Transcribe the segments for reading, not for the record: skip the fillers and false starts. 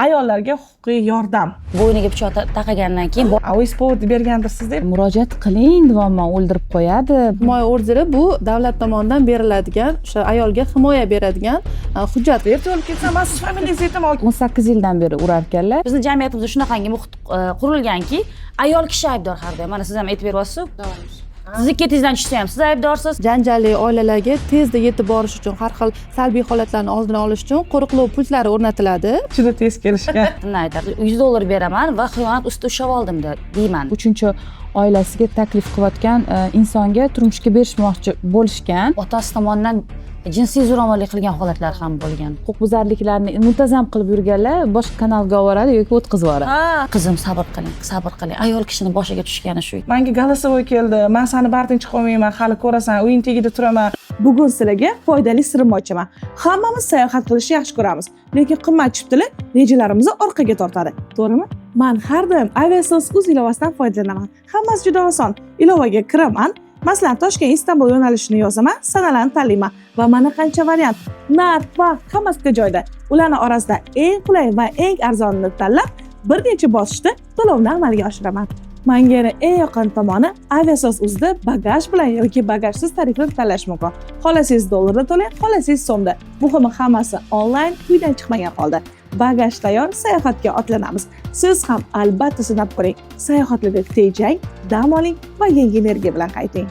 ayollarga huquqiy yordam. Bo'yniga pichoq taqagandan keyin Ispovod bergandirsiz deb murojaat qiling, davoman o'ldirib qo'yadi. Himoya orderi bu davlat tomonidan beriladigan, o'sha ayolga himoya beradigan hujjat. erta o'lib ketsam, men siz familiyangizni aytaman. 18 yildan beri urar ekanlar. bizni jamiyatimizda shunaqangi muhit qurilganki, ayol kishi aybdor har doim. Mana siz ham aytib beryapsiz. Sizni ketingizdan tushsa ham siz aybdorsiz. Janjalli oilalarga tezda yetib borish uchun, har xil salbiy holatlarni oldini olish uchun qo'riqlov punktlari o'rnatiladi. Juda tez kelishgan. Bundan aytadi, $100 beraman va xiyonat ustida ushlab oldim deyman. 3-oilasiga taklif qilayotgan insonga turmushga berishmoqchi bo'lishgan. Otasi tomonidan jinsiy zo'ravonlik qilgan holatlar ham bo'lgan. Huquqbuzarliklarni muntazam qilib yurganlar boshqa kanalga yuboradi yoki o'tkazib yuboradi. Qizim, sabr qiling. Ayol kishini boshiga tushgani shu. Menga голосовой keldi. Men seni barting chiqolmayman, hali ko'rasan, uying tagida turaman. Bugun sizlarga foydali sirimni ochaman. Hammamiz sayohat qilishni yaxshi ko'ramiz, lekin qimmat chiptalar rejalarimizni orqaga tortadi. To'g'rimi? Men har doim Aviasuz ilovasidan foydalanaman. Hammasi juda oson. Ilovaga kiraman. Masalan, Toshkent Istanbul yo'nalishini yozaman, sanalarni tanlayman va mana qancha variant, narx, vaqt hammasi joyda. Ularning orasida eng qulay va eng arzonini tanlab, bir necha bosqichda to'lovni amalga oshiraman. Menga eng yoqqan tomoni Aviasuz o'zida bagaj bilan yoki bagajsiz tarifni tanlash mumkin. Xohlasangiz dollarda to'lang, xohlasangiz so'mda. Muhimi hammasi onlayn, uydan chiqmagan holda. Bagaj tayyor, sayohatga otlanamiz. Siz ham albatta sinab ko'ring. Sayohatlarda tejang, dam oling va yangi energiya bilan qayting.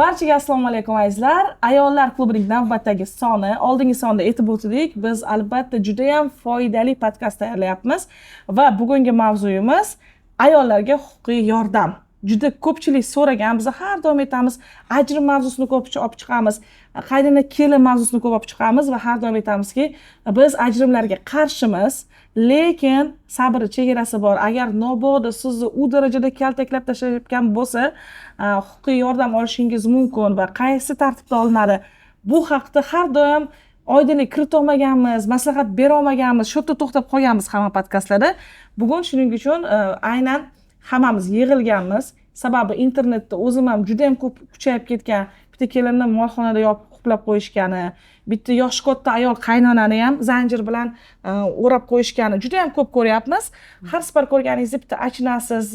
Barchaga assalomu alaykum azizlar. Ayollar klubining navbatdagi soni, oldingi sonda aytib o'tdik. Biz albatta juda ham foydali podkast tayyorlayapmiz va bugungi mavzuyimiz ayollarga huquqiy yordam. Juda ko'pchilik so'ragan, biz har doim aytamiz, ajrim mavzusini ko'p olib chiqamiz, qaynona kelin mavzusini ko'p olib chiqamiz va har doim aytamizki, biz ajrimlarga qarshimiz, lekin sabr chegarasi bor. Agar nobog'da sizni u darajada kaltaklab tashlayotgan bo'lsa, huquqiy yordam olishingiz mumkin va qaysi tartibda olinadi. Bu haqda har doim oydinlik kirita olmaganmiz, maslahat bera olmaganmiz, shu yerda to'xtab qolganmiz hamma podkastlarda. Bugun shuning uchun aynan hammamiz yig'ilganmiz. Sababi internetda o'zim ham juda ham ko'p kuchayib ketgan, bitta kelinni molxonada yopib huquqlab qo'yishgani, bitta yoshi katta ayol qaynonani ham zanjir bilan o'rab qo'yishgani juda ham ko'p ko'ryapmiz. Har safar ko'rganingizda bitta achinasiz,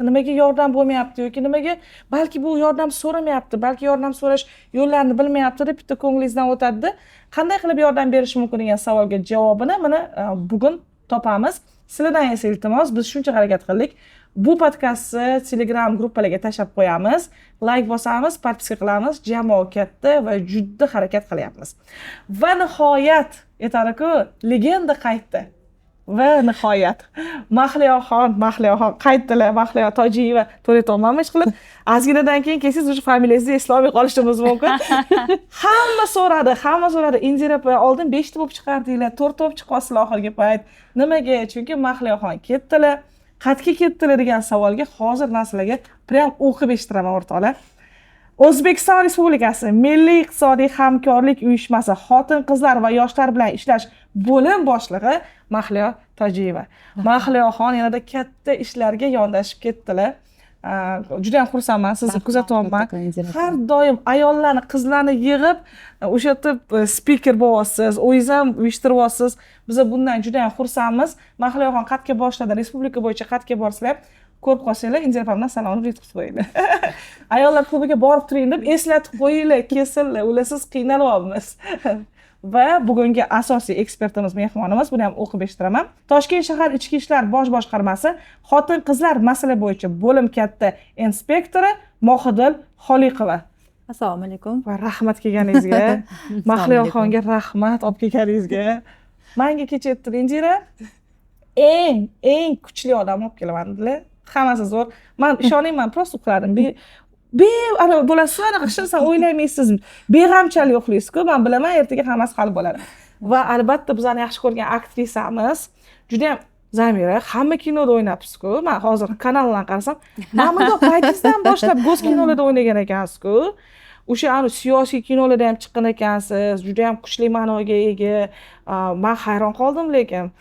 nimaga yordam bo'lmayapti yoki nimaga balki bu yordam so'ramayapti, balki yordam so'rash yo'llarini bilmayapti deb bitta ko'nglingizdan o'tadi. Qanday qilib yordam berish mumkin degan savolga javobini mana bugun topamiz. Sizlardan esa iltimos, biz shuncha harakat qildik. Bu podkastni Telegram gruppalarga tashlab qo'yamiz, like bosamiz, podpiska qilamiz, jamoa katta va juda harakat qilyapmiz. Va nihoyat aytadiku, legenda qaytdi. Va nihoyat Mahliyoxon qaytdilar. Mahliyo Tojiyeva to'layotganman ishqilib. Ozginadan keyin kelsangiz o'sha familiyangizni eslolmay qolishimiz mumkin. Hamma so'radi. Indira opa oldin 5 ta bo'lib chiqardinglar, 4 ta bo'lib chiqasizlar oxirgi payt. Nimaga? Chunki Mahliyoxon ketdilar. Qatga ketdilar degan savolga hozir narsalarga prям o'qib eshitiraman o'rtoqlar. O'zbekiston Respublikasi Milliy iqtisodiy hamkorlik uyushmasi xotin-qizlar va yoshlar bilan ishlash bo'lim boshlig'i Mahliyo Tojiyeva. Mahliyoxon yanada katta ishlarga yondashib ketdilar. Juda ham xursandman, sizni kuzatyapman. Har doim ayollarni, qizlarni yig'ib o'sha yerda speaker bo'lyapsiz, o'zingiz ham uyushtiryapsiz. Biz bundan juda ham xursandmiz. Mahliyoxon qatga boshladi, respublika bo'yicha qatga borsizlar, ko'rib qolsanglar, Indira opamdan salomni yetkazib qo'yinglar. Ayollar klubiga borib turing deb eslatib qo'yinglar, kelsinlar, ularsiz qiynalyapmiz. Va bugungi asosiy ekspertimiz, mehmonimiz, buni ham o'qib eshitiraman. Toshkent shahar ichki ishlar bosh boshqarmasi xotin-qizlar masala bo'yicha bo'lim katta inspektori Mohidil Xoliqova. Assalomu alaykum. Va rahmat kelganingizga, Mahliyoxonga rahmat olib kelganingizga. Menga kecha aytdi Indira, eng kuchli odam olib kelaman dedilar. Hammasi zo'r. Men ishonmayman, prosta uxladim. Ana bo'lasiz, anaqa qilsangiz o'ylamaysiz. Beg'amchalik uxlaysiz-ku, men bilaman, ertaga hammasi hal bo'ladi. Va albatta bizani yaxshi ko'rgan aktrisamiz, juda ham Zamira, hamma kinoda o'ynabsiz-ku. Men hozir kanaldan qarasam, ma'murda paytingizdan boshlab go'z kinolarda o'ynagan ekansiz-ku. O'sha siyosiy kinolarda ham chiqqan ekansiz. Juda ham kuchli ma'noga ega. Men hayron qoldim lekin.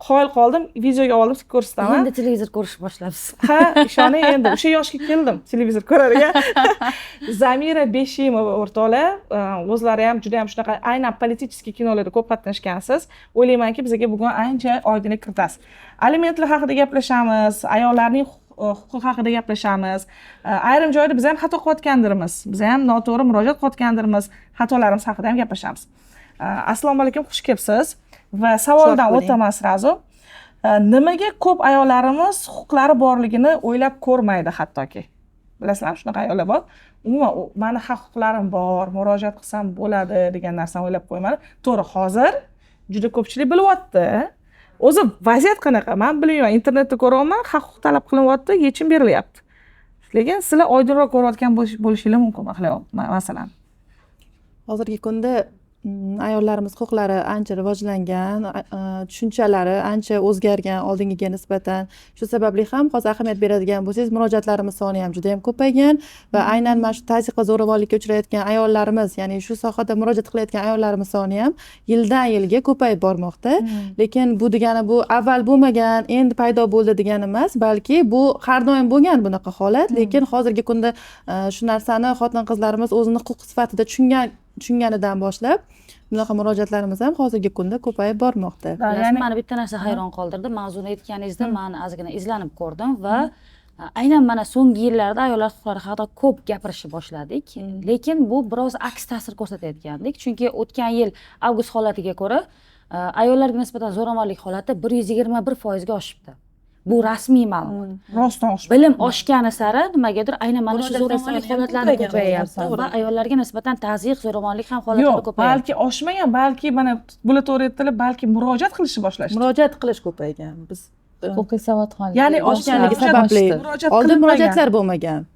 qoyil qoldim, videoga olib ko'rsataman. Endi televizor ko'rish boshlabsiz. Ha, ishoning endi o'sha yoshga keldim televizor ko'radigan. Zamira Beshimova o'rtoqlar, o'zlari ham juda ham shunaqa aynan politicheskiy kinolarda ko'p qatnashgansiz. O'ylaymanki, bizga bugun ancha oydinlik kiritasiz. Alimentlar haqida gaplashamiz, ayollarning huquq haqida gaplashamiz. Ayrim joyda biz ham xato qilayotgandirmiz, biz ham noto'g'ri murojaat qilayotgandirmiz, xatolarimiz haqida ham gaplashamiz. Assalomu alaykum, xush kelibsiz. Va savoldan o'taman srazu. Nimaga ko'p ayollarimiz huquqlari borligini o'ylab ko'rmaydi hattoki? Bilasizlar, shunaqa ayollar bor. Umuman meni huquqlarim bor, murojaat qilsam bo'ladi degan narsani o'ylab qo'ymaydi. To'g'ri, hozir juda ko'pchilik bilyapti. O'zi vaziyat qanaqa? Men bilmayman, internetda ko'ryapman, huquq talab qilinyapti, yechim berilyapti. Lekin sizlar oydinroq ko'rayotgan bo'lishinglar mumkin, masalan. Hozirgi kunda ayollarimiz huquqlari ancha rivojlangan, tushunchalari ancha o'zgargan oldingiga nisbatan. Shu sababli ham hozir ahamiyat beradigan bo'lsangiz, murojaatlarimiz soni ham juda ham ko'paygan va aynan mana shu tazyiq va zo'ravonlikka uchrayotgan ayollarimiz, ya'ni shu sohada murojaat qilayotgan ayollarimiz soni ham yildan yilga ko'payib bormoqda. Lekin bu degani bu avval bo'lmagan, endi paydo bo'ldi degani emas, balki bu har doim bo'lgan bunaqa holat. Lekin hozirgi kunda shu narsani xotin-qizlarimiz o'zini huquq sifatida tushunganidan boshlab bunaqa murojaatlarimiz ham hozirgi kunda ko'payib bormoqda. Ya'ni meni bitta narsa hayron qoldirdi. Mavzuni aytganingizda men ozgina izlanib ko'rdim va aynan mana so'nggi yillarda ayollar huquqlari haqida ko'p gapirishni boshladik. Lekin bu biroz aks ta'sir ko'rsatayotgandik. Chunki o'tgan yil avgust holatiga ko'ra ayollarga nisbatan zo'ravonlik holati 121% ga oshibdi. Bu rasmiy ma'lumot. Rostdan oshib. Bilim oshgani sari nimagadir aynan mana shu zo'ravonlik holatlari ko'payyapti va ayollarga nisbatan tazyiq, zo'ravonlik ham holatlari ko'payyapti. Balki oshmagan, balki mana bular to'g'ri aytdilar, balki murojaat qilishni boshlashdi. Murojaat qilish ko'paygan. Biz huquqiy savodxonlik. Ya'ni oshganligi sababli oldin murojaatlar bo'lmagan.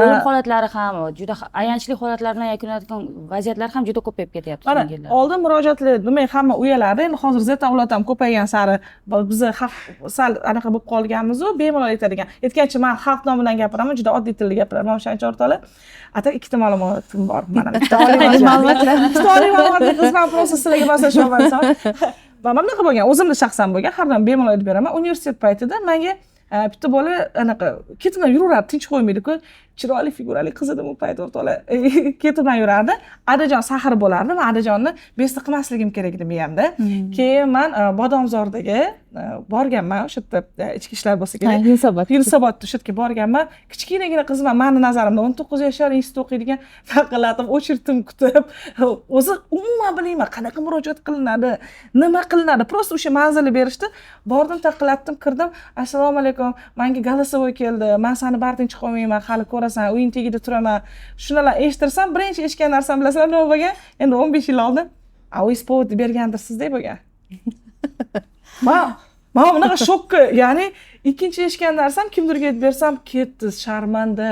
O'lim holatlari ham juda ayanchli holatlar bilan yakunlanadigan vaziyatlar ham juda ko'payib ketyapti Mana so'nggi yillarda. oldin murojaatlar demak hamma uyalardi. Endi hozir Z avlod ham ko'paygan sari biz sal anaqa bo'lib qolganmiz-ku, bemalol aytadigan. Aytgancha men xalq nomidan gapiraman, juda oddiy tilda gapiraman. O'shancha o'rtoqlar. Atar ikkita ma'lumotim bor. Mana bitta oliy ma'lumotlar. Bitta oliy ma'lumotni qisman prosta sizlarga boshlashmoqman. Va mana bunaqa bo'lgan, o'zimda shaxsan bo'lgan, har doim bemalol aytib beraman. Universitet paytida menga bitta bola anaqa ketimdan yuraveradi, tinch qo'ymaydi-ku. Chiroyli figurali qiz edi bu payt o'rtoqlar. Ketimdan yurardi. Adajon sahar bo'lardi. Men Adajonni besta qilmasligim kerak edi miyamda. Keyin men Bodomzordagi borganman, o'sha yerda ichki ishlar bo'lsa kerak. Yunusobodda o'sha yerga borganman. Kichkinagina qizman, meni nazarimda 19 yoshlar institut o'qiydigan, taqillatib, o'chirtim kutib. O'zi umuman bilmayman qanaqa murojaat qilinadi, nima qilinadi. Prosta o'sha manzilni berishdi. Bordim, taqillatdim, kirdim. Assalomu alaykum. Menga голосовой keldi. Men seni bartin chiqolmayman, hali ko'rasan, uying tagida turaman. Shunalar eshitirsam, birinchi eshitgan narsam bilasizlar nima bo'lgan? Endi 15 yil oldin ispovod bergandirsiz-da bo'lgan. Men bunaqa shokka, ya'ni ikkinchi eshitgan narsam kimdirga aytib bersam, ketdi, sharmanda.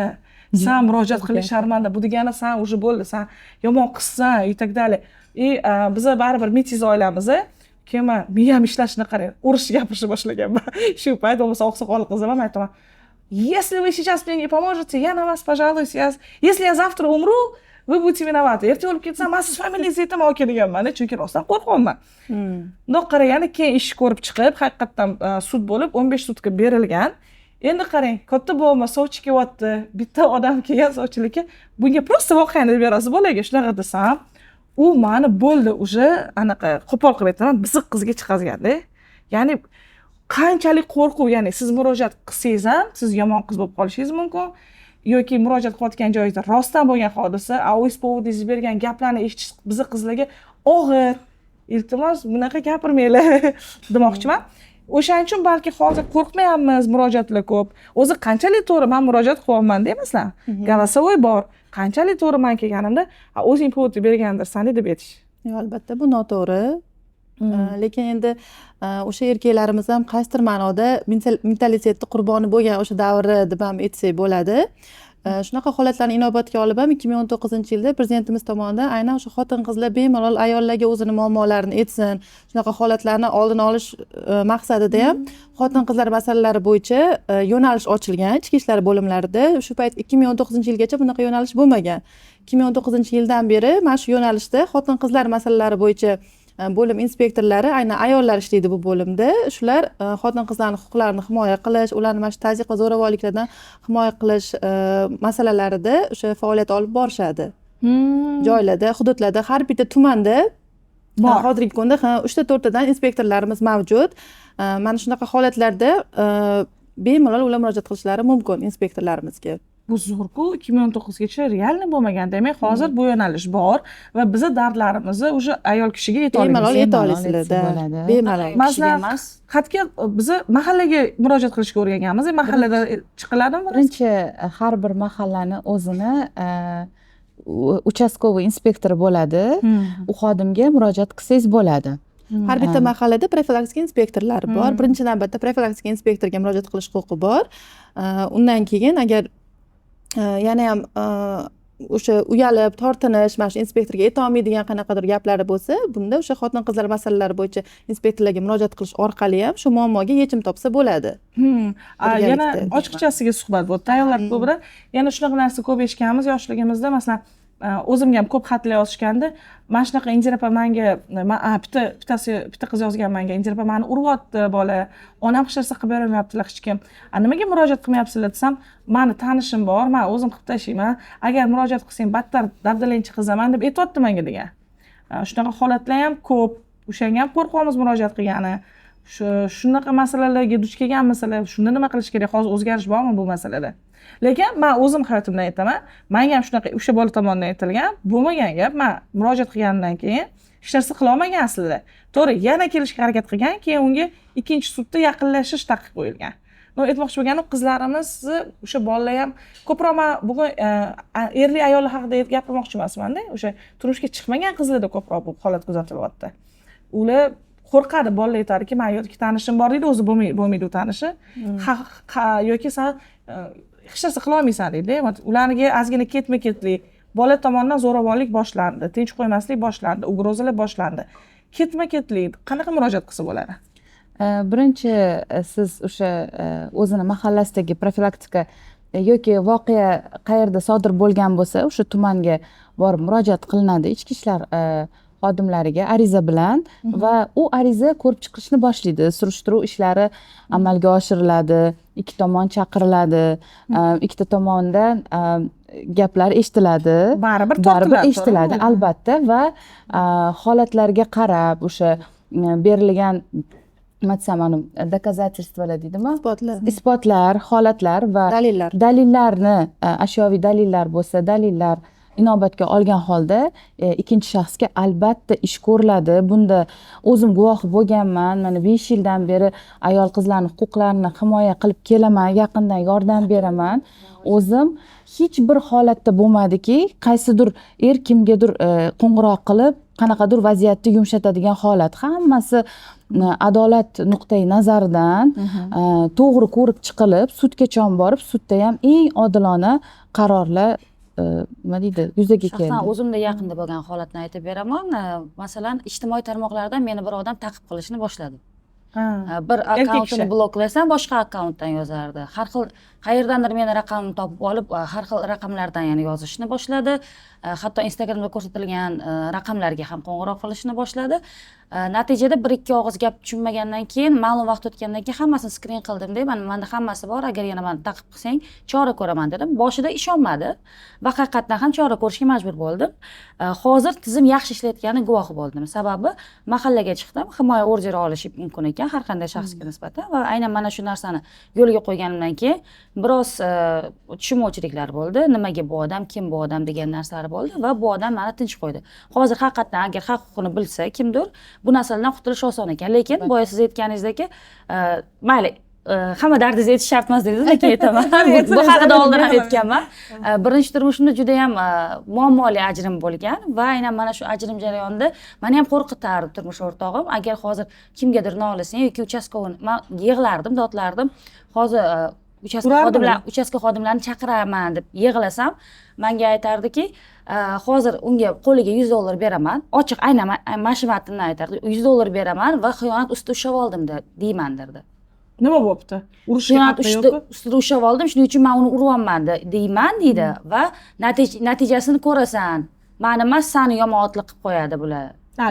Sen murojaat qilish sharmanda. Bu degani sen уже bo'ldi, sen yomon qizsan, и так далее. Biz baribir mitiz oilamiz. Keyin men miyam ishlashini qarang, urush gapirishni boshlaganman. Shu payt bo'lmasa oqsoqol qizim ham aytaman. Если вы сейчас мне не поможете, я на вас пожалуюсь. Если я завтра умру, вы будете виноваты. Erta o'lib ketsam, men siz familiyangizni aytaman oka deganman, chunki rostdan qo'rqyapman. Bundoq qaraganda keyin ish ko'rib chiqib, haqiqatdan sud bo'lib 15 sutka berilgan. Endi qarang, katta bo'lma sovchi kelyapti. Bitta odam kelgan sovchilikka, bunga prosta voqeani deb berasiz bolaga, shunaqa desam, u meni bo'ldi, уже anaqa qo'pol qilib aytaman, bisiq qizga chiqazganda. Ya'ni qanchalik qo'rquv, ya'ni siz murojaat qilsangiz ham siz yomon qiz bo'lib qolishingiz mumkin yoki murojaat qilayotgan joyingizda rostdan bo'lgan hodisa, ispovdingiz bergan gaplarni eshitish bizni qizlarga og'ir. Iltimos bunaqa gapirmanglar demoqchiman. O'shaning uchun balki hozir qo'rqmayapmiz, murojaatlar ko'p. O'zi qanchalik to'g'ri men murojaat qilyapman deymizlar. Голосовой bor. Qanchalik to'g'ri men kelganimda, o'zing povod bergandirsan deb aytish. Albatta bu noto'g'ri. Lekin endi o'sha erkaklarimiz ham qaysidir ma'noda mentalitetni qurboni bo'lgan o'sha davri deb ham aytsak bo'ladi. Shunaqa holatlarni inobatga olib ham 2019-yilda prezidentimiz tomonidan aynan o'sha xotin-qizlar bemalol ayollarga o'zini muammolarini aytsin, shunaqa holatlarni oldini olish maqsadida ham xotin-qizlar masalalari bo'yicha yo'nalish ochilgan ichki ishlar bo'limlarida. Shu payt 2019-yilgacha bunaqa yo'nalish bo'lmagan. 2019-yildan beri mana shu yo'nalishda xotin-qizlar masalalari bo'yicha bo'lim inspektorlari aynan ayollar ishlaydi bu bo'limda. Shular xotin qizlarning huquqlarini himoya qilish, ularni mana shu tazyiq va zo'ravonliklardan himoya qilish masalalarida o'sha faoliyat olib borishadi. Joylarda, hududlarda, har bitta tumanda Bor. hozirgi kunda 3-4tadan inspektorlarimiz mavjud. Mana shunaqa holatlarda bemalol ular murojaat qilishlari mumkin inspektorlarimizga. Bu zo'rku 2019gacha realni bo'lmagan. Demak, hozir bu yo'nalish bor va bizni dardlarimizni o'sha ayol kishiga yeta Bemalol olamiz. yeta Bemalol olasizlar. aytsa bo'ladi. Bemalol. Kishiga Masalan, emas. xatga bizni mahallaga murojaat qilishga o'rganganmiz. Mahallada chiqiladimi? Birinchi har bir mahallani o'zini uchastkovoy inspektori bo'ladi. U xodimga murojaat qilsangiz bo'ladi. Har bitta mahallada profilaktika inspektorlari bor. Birinchi navbatda profilaktika inspektoriga murojaat qilish huquqi bor. Undan keyin agar yana ham o'sha uyalib, tortinish, mana shu inspektorga yeta olmaydigan qanaqadir gaplari bo'lsa, bunda o'sha xotin qizlar masalalari bo'yicha inspektorlarga murojaat qilish orqali ham shu muammoga yechim topsa bo'ladi. Yana ochiqchasiga suhbat bo'ldi. Ayollar klubida yana shunaqa narsa ko'p eshitganmiz yoshligimizda. Masalan, o'zimga ham ko'p xatlar yozishganda, mana shunaqa Injira opa menga bitta qiz yozgan menga, Injira opa meni uryapti bola, onam hech narsa qilib bermayaptilar hech kim. Nimaga murojaat qilmayapsizlar desam, meni tanishim bor, men o'zim qilib tashlayman. Agar murojaat qilsang battar dabdalanchi qizaman deb aytayapti menga degan. Shunaqa holatlar ham ko'p. O'shanga ham qo'rqamiz murojaat qilgani. Shunaqa masalalarga duch kelganmisizlar? Shunda nima qilish kerak? Hozir o'zgarish bormi bu masalada? Lekin men o'zim hayotimdan aytaman, menga ham shunaqa o'sha bola tomonidan aytilgan, bo'lmagan gap. Men murojaat qilgandan keyin hech narsa qila olmagan aslida. To'g'ri, yana kelishga harakat qilgan, keyin unga ikkinchi sudda yaqinlashish taqiq qo'yilgan. Aytmoqchi bo'lganim, qizlarimizni o'sha bolalar ham ko'proq men bugun erli ayollar haqida gapirmoqchi emasman-da, o'sha turmushga chiqmagan qizlarda ko'proq bu holat kuzatilyapti. Ular qo'rqadi, bolalar aytadiki, men yoki tanishim bor deydi, o'zi bo'lmaydi u tanishi. Yoki sen hech narsa qila olmaysan deydi. Ularga ozgina ketma-ketlik, bola tomonidan zo'ravonlik boshlandi, tinch qo'ymaslik boshlandi, ugrozalar boshlandi. Ketma-ketlik qanaqa murojaat qilsa bo'ladi? Birinchi siz o'sha o'zini mahallasidagi profilaktika yoki voqea qayerda sodir bo'lgan bo'lsa, o'sha tumanga borib murojaat qilinadi ichki ishlar xodimlariga ariza bilan va u ariza ko'rib chiqishni boshlaydi. Surishtiruv ishlari amalga oshiriladi, ikki tomon chaqiriladi, ikkita tomondan gaplar eshitiladi. Baribir eshitiladi albatta va holatlarga qarab o'sha berilgan доказательствоlar deydimi? Isbotlar, holatlar va dalillarni, ashyoviy dalillar bo'lsa, dalillar inobatga olgan holda ikkinchi shaxsga albatta ish ko'riladi. Bunda o'zim guvoh bo'lganman. Mana 5 yildan beri ayol qizlarning huquqlarini himoya qilib kelaman, yaqindan yordam beraman. O'zim hech bir holatda bo'lmadiki, qaysidir kimgadir qo'ng'iroq qilib, qanaqadir vaziyatni yumshatadigan holat. Hammasi adolat nuqtai nazaridan to'g'ri ko'rib chiqilib, sudgacha borib, sudda ham eng odilona qarorlar nima deydi, yuzaga keldi. Shaxsan o'zimda yaqinda bo'lgan holatni aytib beraman. Masalan, ijtimoiy tarmoqlardan meni bir odam ta'qib qilishni boshladi. Bir akkauntini bloklasam, boshqa akkauntdan yozardi. Har xil qayerdandir meni raqamimni topib olib, har xil raqamlardan yana yozishni boshladi. Hatto Instagramda ko'rsatilgan raqamlarga ham qo'ng'iroq qilishni boshladi. Natijada 1-2 og'iz gap tushunmagandan keyin, ma'lum vaqt o'tgandan keyin hammasini skrin qildim deb, menda hammasi bor, agar yana meni ta'qib qilsang, chora ko'raman dedim. Boshida ishonmadi va haqiqatdan ham chora ko'rishga majbur bo'ldim. Hozir tizim yaxshi ishlayotgani guvohi bo'ldim. Sababi mahallaga chiqdim, himoya orderi olish mumkin ekan har qanday shaxsga nisbatan va aynan mana shu narsani yo'lga qo'yganimdan keyin biroz tushunmovchiliklar bo'ldi. Nimaga bu odam, kim bu odam degan narsalar bo'ldi va bu odam meni tinch qo'ydi. Hozir haqiqatdan agar haq huquqini bilsa kimdir, bu narsalardan qutulish oson ekan. Lekin boya siz aytganingizdek, mayli, hamma dardingizni aytish shart emas dedingiz, lekin aytaman. Bu haqida oldin ham aytganman. Birinchi turmushimda juda ham muammoli ajrim bo'lgan va aynan mana shu ajrim jarayonida meni ham qo'rqitardi turmush o'rtog'im. Agar hozir kimgadir nolasang yoki uchastkovni, men yig'lardim, dodlardim. Hozir uchastka xodimlarini chaqiraman deb yig'lasam, menga aytardiki, hozir unga qo'liga $100 beraman, ochiq aynan mana shu matnni aytardi, $100 beraman va xiyonat ustida ushlab oldim deyman derdi. Nima bo'pti? Urishga ustida ushlab oldim, shuning uchun men uni uryapman deyman deydi va natijasini ko'rasan. Meni emas, seni yomon otliq qilib qo'yadi bular.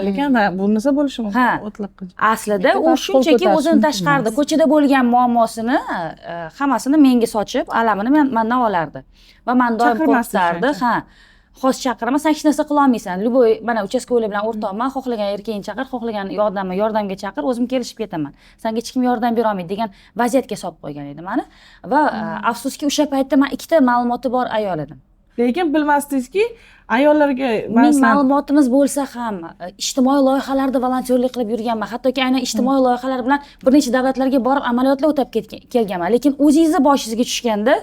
lekin bu narsa bo'lishi mumkin. Ha. O'tliq qilib. Aslida u Qo'l shunchaki ko'tarish o'zini mumkin tashqarida emas. ko'chada bo'lgan muammosini hammasini menga sochib, alamini mendan olardi. Va men doim Chaqirmasdi qo'rqitardi. shuncha. Ha. Hozir chaqiraman, sen hech narsa qila olmaysan. Luboy mana uchastkovoylar bilan o'rtoqman, xohlagan erkagingni chaqir, xohlagan yordamga chaqir, o'zim kelishib ketaman. Senga hech kim yordam bera olmaydi degan vaziyatga solib qo'ygan edi meni. Va afsuski o'sha paytda men ikkita ma'lumoti bor ayol edim. Lekin bilmasdingizki, ayollarga Ming ma'lumotimiz bo'lsa ham ijtimoiy loyihalarda volontyorlik qilib yurganman. Hattoki aynan ijtimoiy loyihalar bilan bir necha davlatlarga borib amaliyotlar o'tab kelganman. Lekin o'zingizni boshingizga tushganda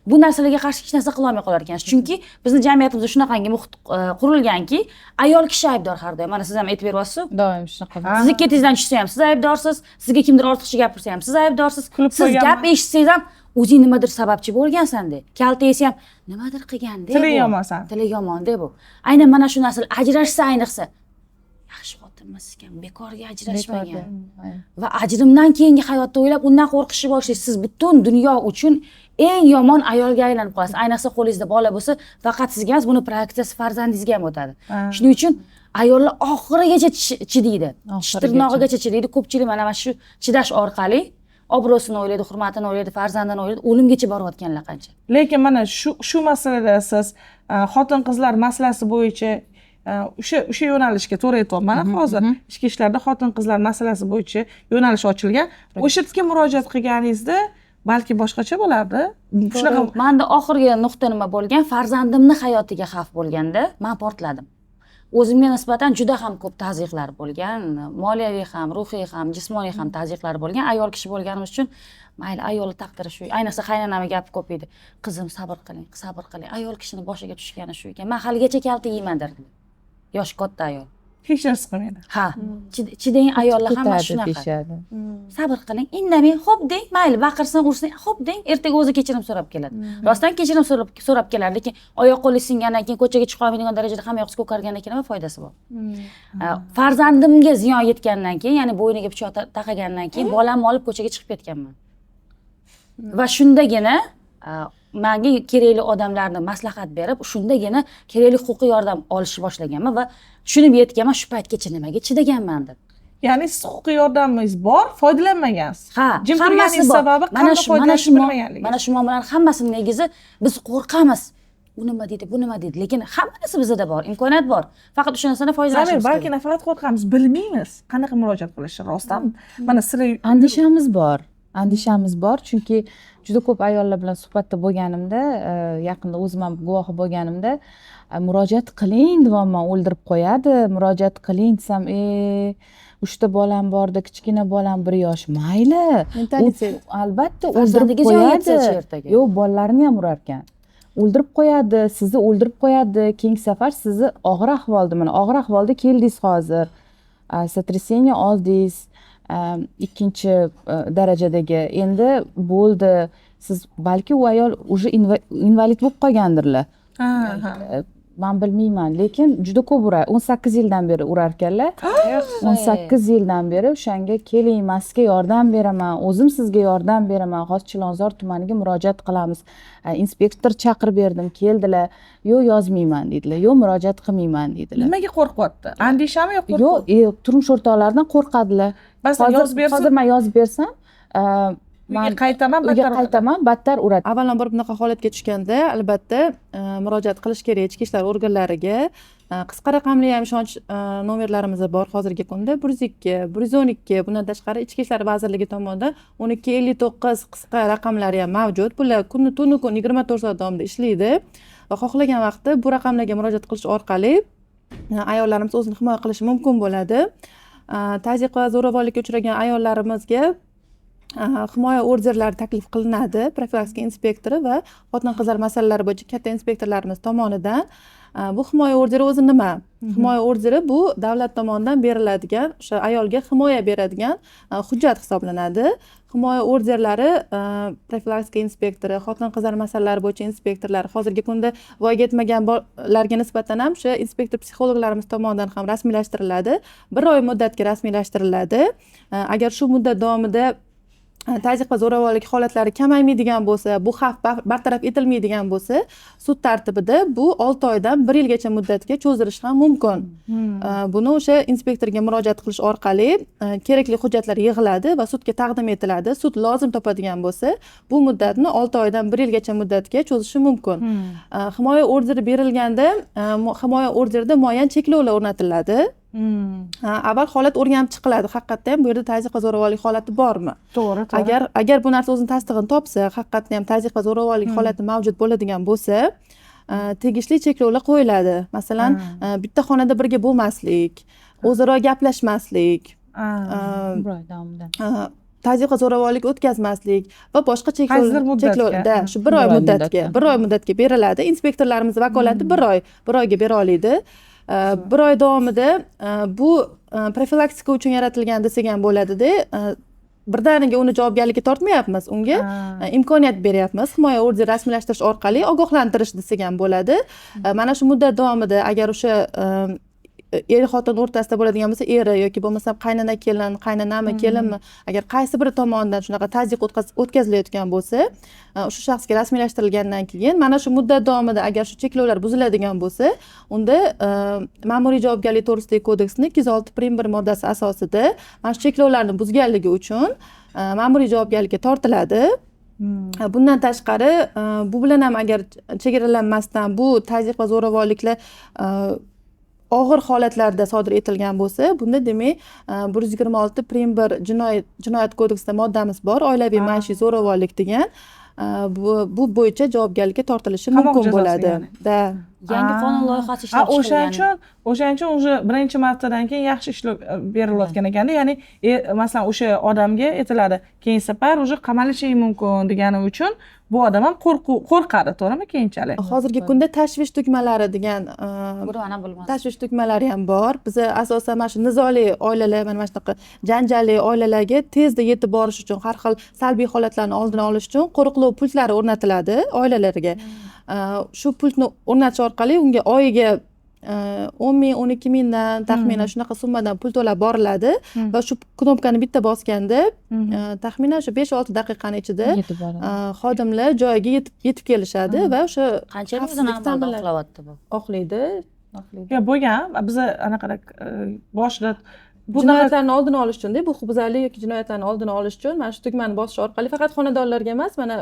bu narsalarga qarshi hech narsa qila olmay qolar ekansiz. Chunki bizning jamiyatimizda shunaqangi muhit qurilganki, ayol kishi aybdor har doim. Mana siz ham aytib beryapsiz. Doim shunaqa. Sizni ketingizdan tushsa ham siz aybdorsiz, sizga kimdir ortiqcha gapirsa ham siz aybdorsiz. Siz gap eshitsangiz ham o'zing nimadir sababchi bo'lgansan deb. Kalta yesa ham nimadir qilgan deb. Tili yomonsan. Tili yomon deb bu. Aynan mana shu narsalar ajrashsa ayniqsa yaxshi xotinmas ekan, bekorga ajrashmagan. Va ajrimdan keyingi hayotda o'ylab undan qo'rqishni boshlaysiz. Siz butun dunyo uchun eng yomon ayolga aylanib qolasiz. Ayniqsa qo'lingizda bola bo'lsa, faqat sizga emas, buni praktikatsiya farzandingizga ham o'tadi. Shuning uchun ayollar oxirigacha chidaydi. Tirnog'igacha chidaydi. Ko'pchilik mana shu chidash orqali obro'sini o'ylaydi, hurmatini o'ylaydi, farzandini o'ylaydi, o'limgacha borayotganlar qancha. Lekin mana shu masalada siz xotin-qizlar masalasi bo'yicha o'sha yo'nalishga to'g'ri aytyapman. Hozir ichki ishlarda xotin-qizlar masalasi bo'yicha yo'nalish ochilgan. O'sha yerga murojaat qilganingizda balki boshqacha bo'lardi. Shunaqa menda oxirgi nuqta nima bo'lgan? Farzandimni hayotiga xavf bo'lganda men portladim. O'zimga nisbatan juda ham ko'p tazyiqlar bo'lgan, moliyaviy ham, ruhiy ham, jismoniy ham tazyiqlar bo'lgan. Ayol kishi bo'lganimiz uchun mayli ayol taqdiri shu. Ayniqsa qaynonamga gapi ko'p edi. Qizim sabr qiling, sabr qiling. Ayol kishining boshiga tushgani shu ekan. Men haligacha kalta yeyman derdim. Yosh katta ayol. hech narsa qilmaydi. Ha, chidang ayollar ham shunaqa. Sabr qiling, indamang, xo'p deng, mayli baqirsin, ursin, xo'p deng, ertaga o'zi kechirim so'rab keladi. Rostdan kechirim so'rab keladi, lekin oyoq qo'li singandan keyin ko'chaga chiqa olmaydigan darajada hamma yoqsi ko'kargandan keyin nima foydasi bor? Farzandimga ziyon yetgandan keyin, ya'ni bo'yniga pichoq taqagandan keyin bolamni olib ko'chaga chiqib ketganman. Va shundagina menga kerakli odamlarni maslahat berib, shundagina kerakli huquqiy yordam olishni boshlaganman va tushunib yetganman shu paytgacha nimaga chidaganman deb. Ya'ni siz huquqiy yordamingiz bor, foydalanmagansiz. Ha, jim turganingiz sababi qanday foydalanishni bilmaganligi. Mana shu muammolar hammasini negizi biz qo'rqamiz. Bu nima deydi, bu nima deydi, lekin hamma narsa bizda bor, imkoniyat bor. Faqat o'sha narsadan foydalanishimiz kerak. Balki nafaqat qo'rqamiz, bilmaymiz qanaqa murojaat qilishni rostdan. Mana sira andishamiz bor, chunki juda ko'p ayollar bilan suhbatda bo'lganimda, yaqinda o'zim ham guvohi bo'lganimda, murojaat qiling deyapman, o'ldirib qo'yadi, murojaat qiling desam, 3ta bolam bordi, kichkina bolam 1 yosh, mayli. Albatta o'ldirib qo'yadi. Yo'q, bolalarini ham urar ekan. O'ldirib qo'yadi, sizni o'ldirib qo'yadi. Keyingi safar sizni og'ir ahvolda, mana og'ir ahvolda keldingiz hozir. Sotrasение oldingiz. 2-chi darajadagi, endi bo'ldi, siz balki u ayol уже invalid bo'lib qolgandirlar. Men bilmayman, lekin juda ko'p urar. 18 yildan beri urar ekanlar. 18 yildan beri o'shanga keling, men sizga yordam beraman, o'zim sizga yordam beraman, hozir Chilonzor tumaniga murojaat qilamiz. Inspektor chaqirib berdim, keldilar. Yo'q, yozmayman dedilar. Yo'q, murojaat qilmayman dedilar. Nimaga qo'rqyapti? Andishami yo'q qo'rquv? Yo'q, turmush o'rtoqlaridan qo'rqadilar. Hozir men yozib bersam, uyga qaytaman, battar uradi. Avvalambor bunaqa holatga tushganda albatta murojaat qilish kerak ichki ishlar organlariga. Qisqa raqamli ham ishonch nomerlarimiz bor hozirgi kunda 102, 112. Bundan tashqari Ichki ishlar vazirligi tomonidan 1259 qisqa raqamlari ham mavjud. Bular tunu kun 24 soat davomida ishlaydi va xohlagan vaqtda bu raqamlarga murojaat qilish orqali ayollarimiz o'zini himoya qilishi mumkin bo'ladi. Tazyiq va zo'ravonlikka uchragan ayollarimizga himoya orderlari taklif qilinadi profilaktika inspektori va xotin-qizlar masalalari bo'yicha katta inspektorlarimiz tomonidan. Bu himoya orderi o'zi nima? Himoya orderi bu davlat tomonidan beriladigan, o'sha ayolga himoya beradigan hujjat hisoblanadi. Himoya orderlari profilaktika inspektori, xotin-qizlar masalalari bo'yicha inspektorlar, hozirgi kunda voyaga yetmaganlarga nisbatan ham o'sha inspektor psixologlarimiz tomonidan ham rasmiylashtiriladi. 1 oy muddatga rasmiylashtiriladi. Agar shu muddat davomida tazyiq va zo'ravonlik holatlari kamaymaydigan bo'lsa, bu xavf bartaraf etilmaydigan bo'lsa, sud tartibida bu 6 oydan 1 yilgacha muddatga cho'zilishi ham mumkin. Buni o'sha inspektorga murojaat qilish orqali kerakli hujjatlar yig'iladi va sudga taqdim etiladi. Sud lozim topadigan bo'lsa, bu muddatni 6 oydan 1 yilgacha muddatga cho'zishi mumkin. Himoya orderi berilganda, himoya orderida muayyan cheklovlar o'rnatiladi. Avval holat o'rganib chiqiladi. Haqiqatda ham bu yerda tazyiq va zo'ravonlik holati bormi? To'g'ri. Agar bu narsa o'zini tasdig'ini topsa, haqiqatda ham tazyiq va zo'ravonlik holati mavjud bo'ladigan bo'lsa, tegishli cheklovlar qo'yiladi. Masalan, bitta xonada birga bo'lmaslik, o'zaro gaplashmaslik, tazyiq va zo'ravonlik o'tkazmaslik va boshqa cheklovlarda shu 1 oy muddatga beriladi. Inspektorlarimiz vakolati 1 oyga bera oladi. 1 oy davomida bu profilaktika uchun yaratilgan desak ham bo'ladida, birdaniga uni javobgarlikka tortmayapmiz, unga imkoniyat beryapmiz. Himoya orderi rasmiylashtirish orqali ogohlantirish desak ham bo'ladi. Mana shu muddat davomida agar o'sha er xotin o'rtasida bo'ladigan bo'lsa, eri yoki bo'lmasa qaynona kelin, qaynonami kelinmi, agar qaysi biri tomonidan shunaqa tazyiq o'tkazilayotgan bo'lsa, o'sha shaxsga rasmiylashtirilgandan keyin mana shu muddat davomida agar shu cheklovlar buziladigan bo'lsa, unda ma'muriy javobgarlik to'g'risidagi kodeksning 206.1 moddasi asosida mana shu cheklovlarni buzganligi uchun ma'muriy javobgarlikka tortiladi. Bundan tashqari, bu bilan ham agar chegaralanmasdan bu tazyiq va zo'ravonliklar og'ir holatlarda sodir etilgan bo'lsa, bunda demak 126.1 jinoyat kodeksida moddamiz bor, oilaviy maishiy zo'ravonlik degan. Bu bo'yicha javobgarlikka tortilishi mumkin bo'ladi. Yangi qonun loyihasi ishlab chiqilgan. O'shaning uchun уже birinchi martadan keyin yaxshi ishlov berilayotgan ekanda, ya'ni masalan o'sha odamga aytiladi, keyin safar уже qamalishi mumkin degani uchun bu odam ham qo'rqadi, to'g'rimi keyinchalik? Hozirgi kunda tashvish tugmalari degan tashvish tugmalari ham bor. Biz asosan mana shu nizoli oilalar, mana shunaqa janjalli oilalarga tezda yetib borish uchun, har xil salbiy holatlarni oldini olish uchun qo'riqlov pultlari o'rnatiladi oilalarga. Shu pultni o'rnatish orqali unga oyiga 10 ming, 12 mingdan taxminan shunaqa summadan pul to'lab boriladi va shu knopkani bitta bosganda taxminan shu 5-6 daqiqani ichida xodimlar joyiga yetib kelishadi va o'sha qanchalik o'zini amalda oqlayapti bu? Oqlaydi. Yo'q, bo'lgan. Biz anaqada boshida jinoyatlarni oldini olish uchun, bu huquqbuzarlik yoki jinoyatlarni oldini olish uchun mana shu tugmani bosish orqali faqat xonadonlarga emas, mana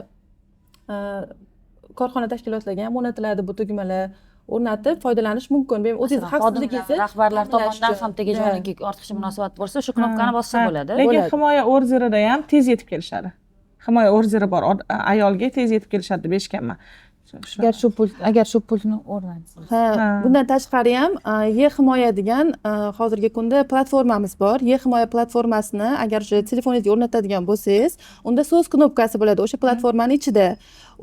korxona tashkilotlarga ham o'rnatiladi bu tugmalar. O'rnatib foydalanish mumkin. O'zingiz xavfsizligingizni rahbarlar tomonidan ham tegajoqlikka ortiqcha munosabat bo'lsa, shu knopkani bossa bo'ladi. Lekin himoya orderida ham tez yetib kelishadi. Himoya orderi bor, ayolga tez yetib kelishadi deb eshitganman. Agar shu pulni o'rnatsa. Bundan tashqari ham E-himoya degan hozirgi kunda platformamiz bor. E-himoya platformasini agar o'sha telefoningizga o'rnatadigan bo'lsangiz, unda so'z knopkasi bo'ladi. O'sha platformaning ichida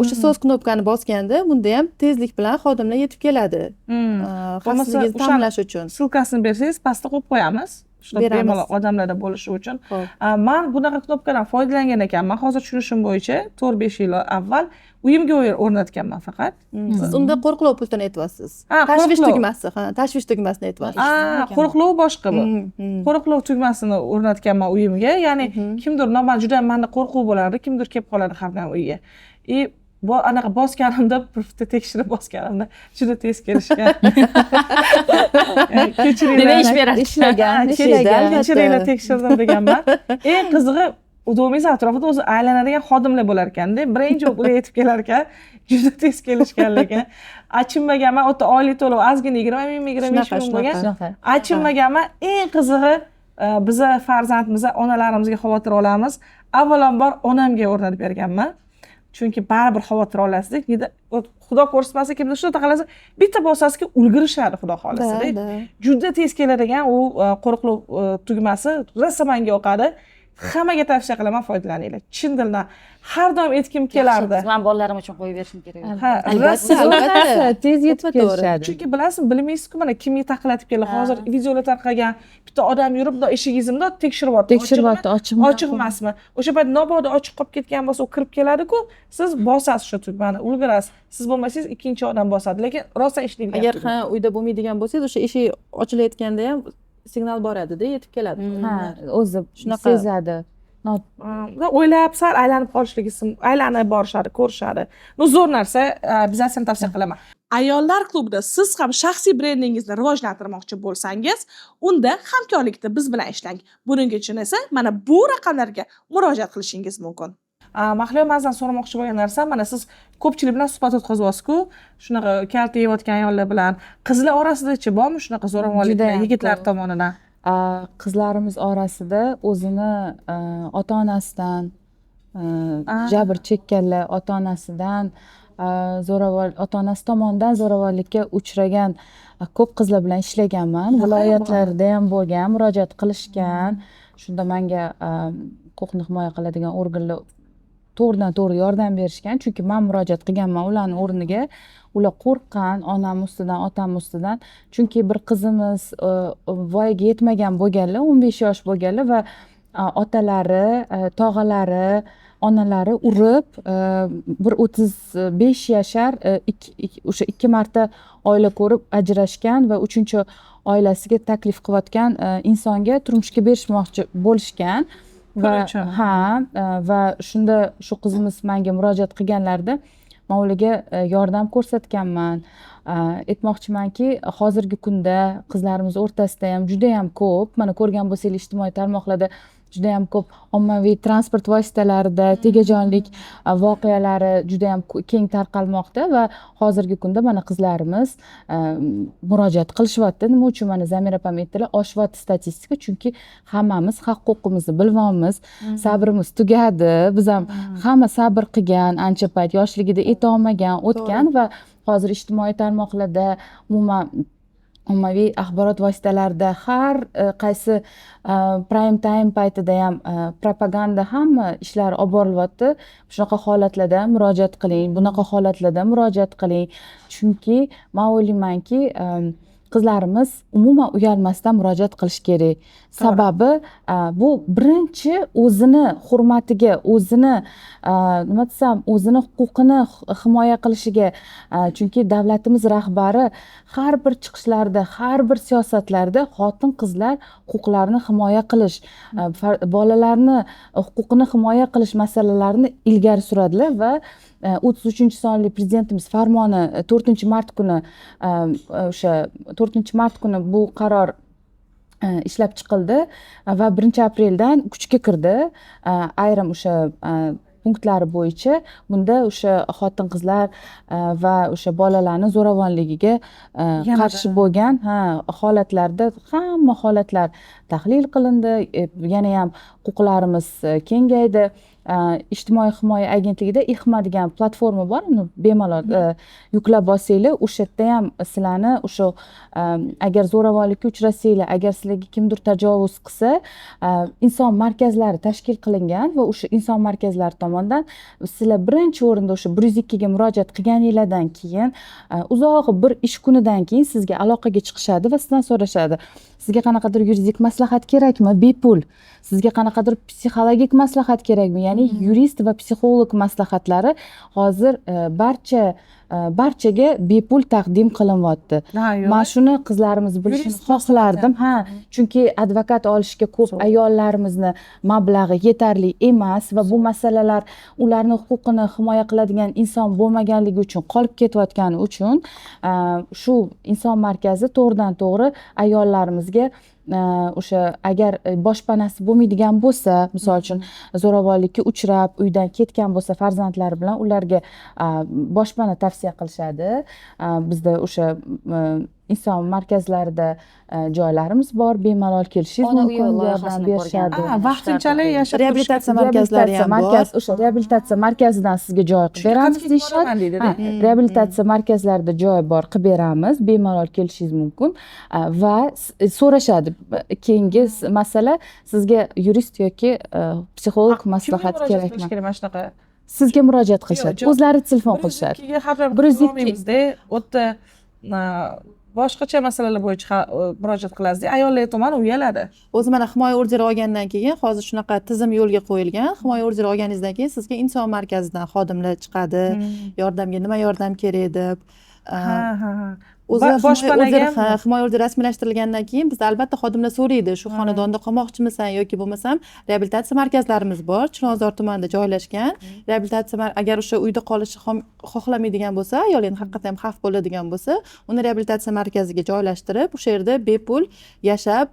o'sha so'z knopkani bosganda bunda ham tezlik bilan xodimlar yetib keladi. Xavfsizligingizni ta'minlash uchun. Silkasini bersangiz, pastda qo'yib qo'yamiz. Shunday bemalol odamlarda bo'lishi uchun. Men bunaqa knopkadan foydalangan ekanman. Hozir tushunishim bo'yicha 4-5 yil avval uyimga o'rnatganman faqat. Siz unda qo'riqlov pultini aytyapsiz. Tashvish tugmasi, tashvish tugmasini aytyapsiz. Qo'riqlov boshqa bu. Qo'riqlov tugmasini o'rnatganman uyimga. Ya'ni kimdir juda menda qo'rquv bo'lardi, kimdir kelib qoladi har doim uyga. Anaqa bosganimda, bitta tekshirib bosganimda juda tez kelishgan. Nima ish beradi? Kechiringlar tekshirdim deganman. Eng qizig'i, o'zimiz atrofida o'zi aylanadigan xodimlar bo'lar ekanda, birinchi ular yetib kelar ekan, juda tez kelishganligi. Achinmaganman, o'ta oylik to'lov ozgina 20 ming, 25 ming bo'lgan. Achinmaganman. Eng qizig'i, biza farzandimiz, onalarimizga xavotir olamiz. Avvalambor onamga o'rnatib berganman. Chunki baribir xavotir olasizda, xudo ko'rsatmasa kimdir shu taqalasa bitta bosasiga ulgurishadi, xudo xolasa. Juda tez keladigan u qo'riqlov tugmasi rosa menga yoqadi. Hammaga tavsiya qilaman, foydalaninglar. Chin dildan har doim aytkim kelardi. Men bolalarim uchun qo'yib berishim kerak. Albatta, tez yetib kelishadi. Chunki bilasizmi, bilmaysizku, mana kimni taqalatib keldi. Hozir videolar tarqagan, bitta odam yurib, eshigingizni tekshiryapti. Tekshiryapti, ochiq emasmi? O'sha payt nobodo ochiq qolib ketgan bo'lsa, u kirib keladi-ku, siz bosasiz shu tugmani, ulgurasiz. Siz bo'lmasangiz ikkinchi odam bosadi, lekin rosa ishlaydi. Agar uyda bo'lmaydigan bo'lsangiz, o'sha eshik ochilayotganda ham signal boradi-da, yetib keladi. O'zi shunaqa sezadi. o'ylab sal aylanib qolishligi aylanib borishadi, ko'rishadi. Bu zo'r narsa, bizasini tavsiya qilaman. Ayollar klubida siz ham shaxsiy brendingizni rivojlantirmoqchi bo'lsangiz, unda hamkorlikda biz bilan ishlang. Buning uchun esa mana bu raqamlarga murojaat qilishingiz mumkin. Mahliyo, sizdan so'ramoqchi bo'lgan narsam, mana siz ko'pchilik bilan suhbat o'tkazyapsiz-ku, shunaqa kalta yeyotgan ayollar bilan. Qizlar orasida-chi bormi shunaqa zo'ravonliklar yigitlar tomonidan? Qizlarimiz orasida o'zini ota-onasidan jabr chekkanlar, ota-onasidan ota-onasi tomonidan zo'ravonlikka uchragan ko'p qizlar bilan ishlaganman. Viloyatlarda ham bo'lgan, murojaat qilishgan. Shunda menga huquqni himoya qiladigan organlar to'g'ridan-to'g'ri yordam berishgan, chunki men murojaat qilganman ularning o'rniga. Ular qo'rqqan, onam ustidan, otam ustidan. Chunki bir qizimiz voyaga yetmagan bo'lganlar, 15 yosh bo'lganlar va otalari, tog'alari, onalari urib, bir 35 yashar, o'sha 2 marta oila ko'rib ajrashgan va 3-chi oilasiga taklif qilayotgan insonga turmushga berishmoqchi bo'lishgan. Va shunda shu qizimiz menga murojaat qilganlarida men ularga yordam ko'rsatganman. Aytmoqchimanki, hozirgi kunda qizlarimiz o'rtasida ham juda ham ko'p, mana ko'rgan bo'lsangiz ijtimoiy tarmoqlarda juda ham ko'p ommaviy transport vositalarida tegajonlik voqealari juda ham keng tarqalmoqda va hozirgi kunda mana qizlarimiz murojaat qilishyapti. Nima uchun? Mana Zamira opam aytdilar, oshyapti statistika, chunki hammamiz haq-huquqimizni bilyapmiz, sabrimiz tugadi. Biz ham hamma sabr qilgan, ancha payt yoshligida eta olmagan, o'tgan va hozir ijtimoiy tarmoqlarda, umuman ommaviy axborot vositalarida har qaysi prime time paytida ham propaganda hamma ishlar olib borilyapti. Shunaqa holatlarda murojaat qiling, bunaqa holatlarda murojaat qiling. Chunki men o'ylaymanki, qizlarimiz umuman uyalmasdan murojaat qilish kerak. Sababi bu birinchi o'zini hurmatiga, o'zini nima desam, o'zini huquqini himoya qilishiga, chunki davlatimiz rahbari har bir chiqishlarda, har bir siyosatlarda xotin-qizlar huquqlarini himoya qilish, bolalarni huquqini himoya qilish masalalarini ilgari suradilar va 33-sonli prezidentimiz farmoni 4-mart kuni o'sha 4-mart kuni bu qaror ishlab chiqildi va 1-apreldan kuchga kirdi. Ayrim o'sha punktlari bo'yicha bunda o'sha xotin-qizlar va o'sha bolalarning zo'ravonligiga qarshi bo'lgan holatlarda hamma holatlar tahlil qilindi. Yana ham huquqlarimiz kengaydi. Ijtimoiy himoya agentligida IHMA degan platforma bor, uni bemalol yuklab olsanglar, o'sha yerda ham sizlarni o'sha agar zo'ravonlikka uchrasanglar, agar sizlarga kimdir tajovuz qilsa, inson markazlari tashkil qilingan va o'sha inson markazlari tomonidan sizlar birinchi o'rinda o'sha 102 ga murojaat qilganinglardan keyin uzoq bir ish kunidan keyin sizga aloqaga chiqishadi va sizdan so'rashadi, sizga qanaqadir yuridik maslahat kerakmi? Bepul. Sizga qanaqadir psixologik maslahat kerakmi? Ya'ni yurist va psixolog maslahatlari hozir barchaga bepul taqdim qilinyapti. Men shuni qizlarimiz bilishini xohlardim. Chunki advokat olishga ko'p ayollarimizni mablag'i yetarli emas va bu masalalar ularning huquqini himoya qiladigan inson bo'lmaganligi uchun qolib ketayotgani uchun shu inson markazi to'g'ridan-to'g'ri ayollarimizga o'sha agar boshpanasi bo'lmaydigan bo'lsa, misol uchun zo'ravonlikka uchrab uydan ketgan bo'lsa farzandlari bilan, ularga boshpana tavsiya qilishadi. Bizda o'sha inson markazlarida joylarimiz bor, bemalol kelishingiz mumkin, yordam berishadi. Vaqtinchalik yashab reabilitatsiya markazlari ham bor. O'sha reabilitatsiya markazidan sizga joy qilib beramiz deyishadi. Reabilitatsiya markazlarida joy bor, qilib beramiz, bemalol kelishingiz mumkin va so'rashadi. Keyingi masala, sizga yurist yoki psixolog maslahat kerakmi? Sizga murojaat qilishadi. O'zlari telefon qilishadi. 102 o'tda boshqacha masalalar bo'yicha murojaat qilasizda, ayollar tomoni uyaladi. O'zi mana himoya orderi olgandan keyin hozir shunaqa tizim yo'lga qo'yilgan. Himoya orderi olganingizdan keyin sizga inson markazidan xodimlar chiqadi, yordamga nima yordam kerak deb. o'zi boshpanaga himoya orderi rasmiylashtirilgandan keyin biz albatta xodimlar so'raydi shu xonadonda qolmoqchimisan yoki bo'lmasam reabilitatsiya markazlarimiz bor Chilonzor tumanida joylashgan reabilitatsiya agar o'sha uyda qolishni xohlamaydigan bo'lsa ayol endi haqiqatdan ham xavf bo'ladigan bo'lsa uni reabilitatsiya markaziga joylashtirib o'sha yerda bepul yashab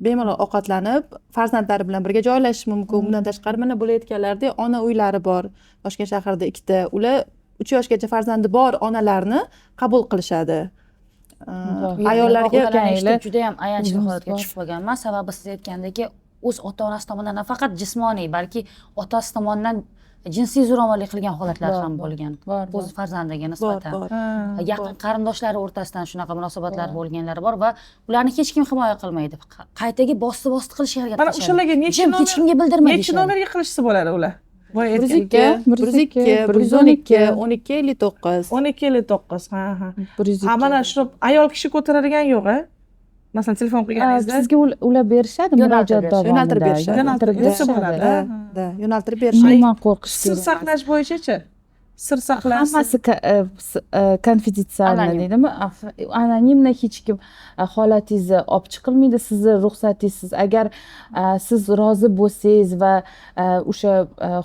bemalol ovqatlanib farzandlari bilan birga joylashishi mumkin bundan tashqari mana bo'layotganlaridek ona uylari bor Toshkent shahrida 2 ta ular 3 yoshgacha farzandi bor onalarni qabul qilishadi ayollarga juda ham ayanchli holatga tushib qolganman sababi siz aytgandek o'z ota onasi tomonidan nafaqat jismoniy balki otasi tomonidan jinsiy zo'ravonlik qilgan holatlar ham bo'lgan o'z farzandiga nisbatan yaqin qarindoshlari o'rtasidan shunaqa munosabatlar bo'lganlari bor va ularni hech kim himoya qilmaydi qaytaga bosti qilishga harakat qilishadi mana o'shalarga hech kimga bildirmaydi necha nomerga qilishsa bo'ladi ular 102 112 112 1259 1259 ha mana shu ayol kishi ko'taradigan yo'q-a masalan telefon qilganingizda sizga ular berishadi murojaat davomida yo'naltirib berishadi yo'naltirib bersa bo'ladi yo'naltirib berishadi umuman qo'rqish sir saqlash bo'yicha-chi sir saqlash hammasi konfidensialniy deydimi anonimno hech kim holatingizni olib chiqilmaydi sizni ruxsatingiz agar siz rozi bo'lsangiz va o'sha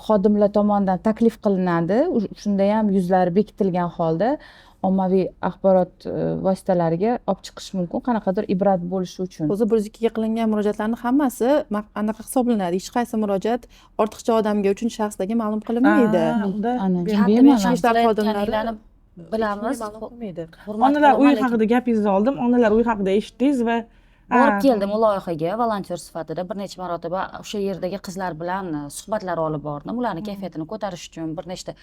xodimlar tomonidan taklif qilinadi shunda ham yuzlari bekitilgan holda ommaviy axborot vositalariga olib chiqish mumkin qanaqadir ibrat bo'lishi uchun o'zi 102 ga qilingan murojaatlarni hammasi anaqa hisoblanadi hech qaysi murojaat ortiqcha odamga 3 shaxslarga ma'lum qilinmaydi bilamiz onalar uyi haqida gapingizni oldim onalar uyi haqida eshitdingiz va borib keldim u loyihaga volontyor sifatida bir necha marotaba o'sha yerdagi qizlar bilan suhbatlar olib bordim ularni kayfiyatini ko'tarish uchun bir nechta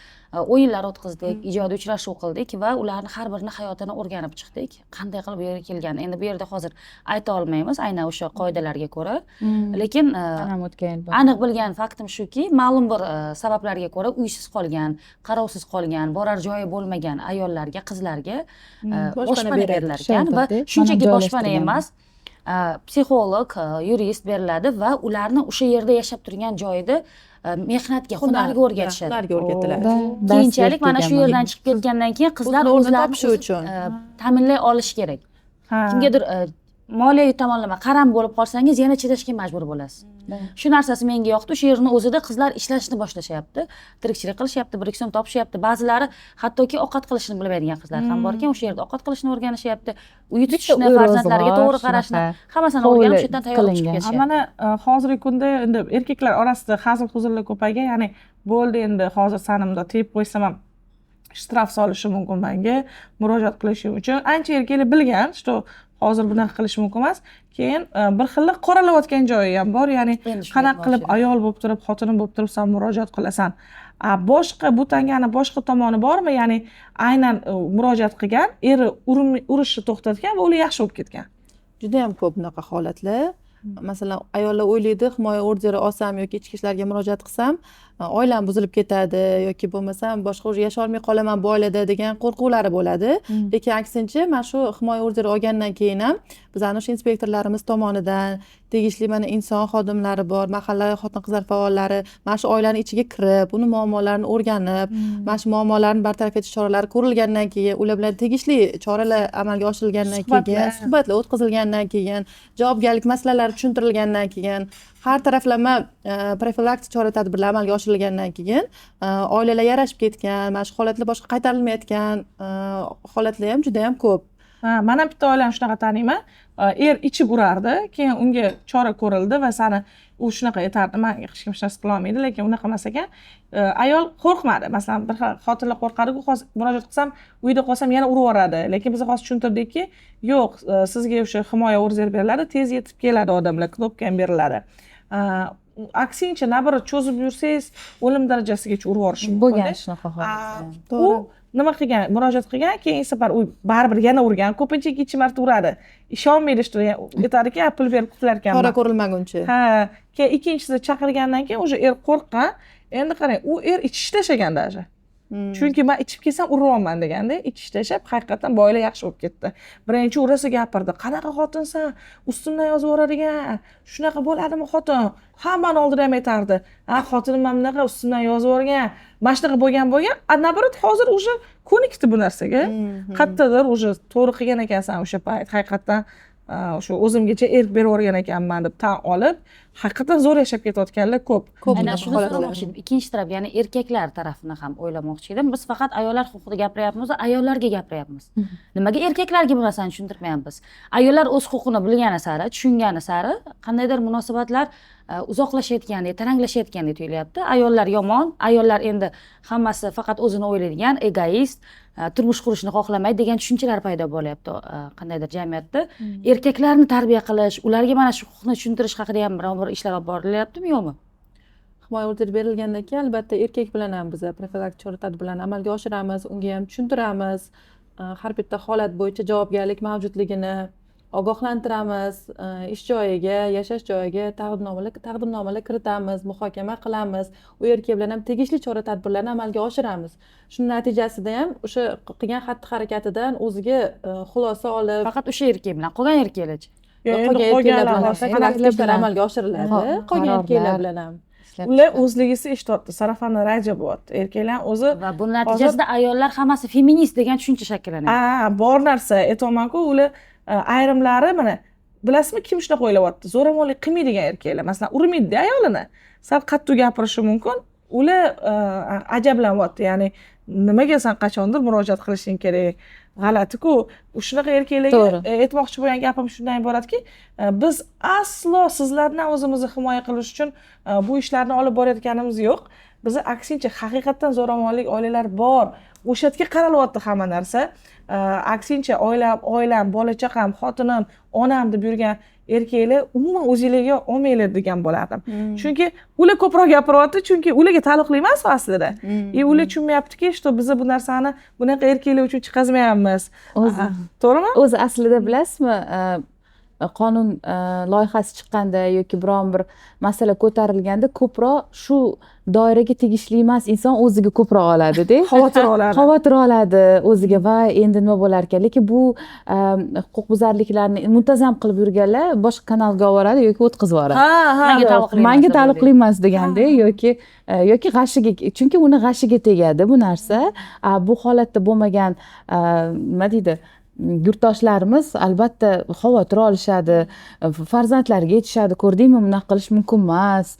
o'yinlar o'tkazdik ijodiy uchrashuv qildik va ularni har birini hayotini o'rganib chiqdik qanday qilib bu yerga kelgan endi bu yerda hozir ayta olmaymiz aynan o'sha qoidalarga ko'ra lekin aniq bilgan faktim shuki ma'lum bir sabablarga ko'ra uysiz qolgan qarovsiz qolgan borar joyi bo'lmagan ayollarga qizlarga boshpana berilar ekan va shunchaki boshpana emas psixolog yurist beriladi va ularni o'sha yerda yashab turgan joyida mehnatga hunarga o'rgatishadi hunarga o'rgatiladi keyinchalik mana shu yerdan chiqib ketgandan keyin qizlar o'zlarini uchun ta'minlay olishi kerak kimgadir moliyaviy tomonlama qaram bo'lib qolsangiz yana chidashga majbur bo'lasiz shu narsasi menga yoqdi o'sha yerni o'zida qizlar ishlashni boshlashyapti tirikchilik qilishyapti bir ikki so'm topishyapti ba'zilari hattoki ovqat qilishni bilmaydigan qizlar ham bor ekan o'sha yerda ovqat qilishni o'rganishyapti uy tutishni farzandlariga to'g'ri qarashni hammasini o'rganib o'sha yerdan tayyor chiqib ketishadi mana hozirgi kunda endi erkaklar orasida hazil huzullar ko'paygan ya'ni bo'ldi endi hozir sani bundoq tepib qo'ysam ham shtraf solishi mumkin menga murojaat qilishim uchun ancha erkaklar bilgan что hozir bunaqa qilish mumkin emas keyin bir xilla qoralayotgan joyi ham bor ya'ni qanaqa qilib ayol bo'lib turib xotini bo'lib turib san murojaat qilasan boshqa bu tangani boshqa tomoni bormi ya'ni aynan murojaat qilgan eri urishni to'xtatgan va ular yaxshi bo'lib ketgan juda ham ko'p bunaqa holatlar masalan ayollar o'ylaydi himoya orderi olsam yoki ichki ishlarga murojaat qilsam oilam buzilib ketadi yoki bo'lmasam boshqa yasholmay qolaman bu oilada degan qo'rquvlari bo'ladi lekin aksincha mana shu himoya orderi olgandan keyin ham bizani o'sha inspektorlarimiz tomonidan tegishli mana inson xodimlari bor mahalla xotin qizlar faollari mana shu oilani ichiga kirib uni muammolarini o'rganib mana shu muammolarni bartaraf etish choralari ko'rilgandan keyin ular bilan tegishli choralar amalga oshirilgandan keyin suhbatlar o'tkazilgandan keyin javobgarlik masalalari tushuntirilgandan keyin har taraflama profilaktik chora tadbirlar amalga oshirilgandan keyin oilalar yarashib ketgan mana shu holatlar boshqa qaytarilmayotgan holatlar ham juda ham ko'p mana bitta oilani shunaqa taniyman er ichib urardi keyin unga chora ko'rildi va sani u shunaqa aytardi manga hech kim hech narsa qila olmaydi lekin unaqa emas ekan ayol qo'rqmadi masalan bir xil xotinlar qo'rqadiku hozir murojaat qilsam uyda qolsam yana urib yuboradi lekin biz hozir tushuntirdikki yo'q sizga o'sha himoya orderi beriladi tez yetib keladi odamlar knopka ham beriladi aksincha naоборот cho'zib yursangiz o'lim darajasigacha urib yuborishi mumkin bo'lgan shunaqa holat u nima qilgan murojaat qilgan keyingi safar u baribir yana urgan ko'pincha ikkinchi marta uradi ishonmaydi что aytadiki pul berib qutilar ekanman chora ko'rilmaguncha keyin ikkinchisida chaqirgandan keyin уже er qo'rqqan endi qarang u er ichishni tashlagan даже chunki man ichib kelsam uryapman deganda ichish tashlab haqiqatdan boylar yaxshi bo'lib ketdi. Birinchi urasa gapirdi, qanaqa xotinsan, ustimdan yozib yuboradigan, shunaqa bo'ladimi xotin, hammani oldida ham aytardi, ha xotinim mana bunaqa ustimdan yozib yuborgan, mana shunaqa bo'lgan, nabarat hozir уже ko'nikdi bu narsaga, qayerdadir уже to'g'ri qilgan ekansan o'sha payt, haqiqatdan o'sha o'zimgacha erk berib yuborgan ekanman deb tan olib, haqiqatan zo'r yashab ketayotganlar ko'p. Ana shuni so'ramoqchi edim. Ikkinchi taraf, ya'ni erkaklar tarafini ham o'ylamoqchi edim. Biz faqat ayollar huquqida gapiryapmiz, ayollarga gapiryapmiz. Nimaga erkaklarga bu narsani tushuntirmayapmiz? Ayollar o'z huquqini bilgani sari, tushungani sari qandaydir munosabatlar uzoqlashayotgandek, taranglashayotgandek tuyulyapti. Ayollar yomon, ayollar endi hammasi faqat o'zini o'ylaydigan, egoist, turmush qurishni xohlamaydi degan tushunchalar paydo bo'lyapti qandaydir jamiyatda. Erkaklarni tarbiya qilish, ularga mana shu huquqni tushuntirish haqida ham biror bir ishlar olib borilyaptimi, yo'qmi? Himoya orderi berilgandan keyin albatta erkak bilan ham biz profilaktik chora-tadbir bilan amalga oshiramiz, unga ham tushuntiramiz, har bitta holat bo'yicha javobgarlik mavjudligini ogohlantiramiz, ish joyiga, yashash joyiga taqdimnomalar kiritamiz, muhokama qilamiz, u erkak bilan ham tegishli chora-tadbirlarni amalga oshiramiz. Shuning natijasida ham o'sha qilgan xatti-harakatidan o'ziga xulosa olib, Faqat o'sha erkak bilan, qolgan erkaklarchi? qolgan erkaklar bilan profilaktik ishlar amalga oshiriladi, qolgan erkaklar bilan ham. Ular o'zligisi ish tortdi, sarafani raja bo'lyapti. Erkaklar o'zi Va bu natijasida ayollar hammasi feminist degan tushuncha shakllanyapti. Bor narsa aytayapman-ku, ular ayrimlari mana bilasizmi kim shunaqa o'ylayapti? Zo'ravonlik qilmaydigan erkaklar, masalan, urmaydi ayolini. Sal qattiq gapirishi mumkin. Ular ajablanyapti, ya'ni nimaga sen qachondir murojaat qilishing kerak? G'alati-ku. Shunaqa erkaklarga aytmoqchi bo'lgan gapim shundan iboratki, biz aslo sizlardan o'zimizni himoya qilish uchun bu ishlarni olib borayotganimiz yo'q. Bizni aksincha haqiqatdan zo'ravonlik oilalar bor. O'sha yerga qaralyapti hamma narsa. Aksincha oilam, bola chaqam, xotinim, onam deb yurgan erkaklar umuman o'zingizga olmanglar degan bo'lardim. Chunki ular ko'proq gapiryapti, chunki ularga taalluqli emas aslida. Ular tushunmayaptiki, что biz bu narsani bunaqa erkaklar uchun chiqazmayapmiz. To'g'rimi? O'zi aslida bilasizmi, qonun loyihasi chiqqanda yoki biron bir masala ko'tarilganda ko'proq shu doiraga tegishli emas inson o'ziga ko'proq oladida. Xavotir oladi o'ziga va endi nima bo'lar ekan. Lekin bu huquqbuzarliklarni muntazam qilib yurganlar boshqa kanalga olib boradi yoki o'tkazib yuboradi. Menga taalluqli emas deganda yoki g'ashiga, chunki uni g'ashiga tegadi bu narsa. Bu holatda bo'lmagan nima deydi? Yurtdoshlarimiz albatta xavotir olishadi, farzandlariga aytishadi, ko'rdingmi, bunaqa qilish mumkin emas,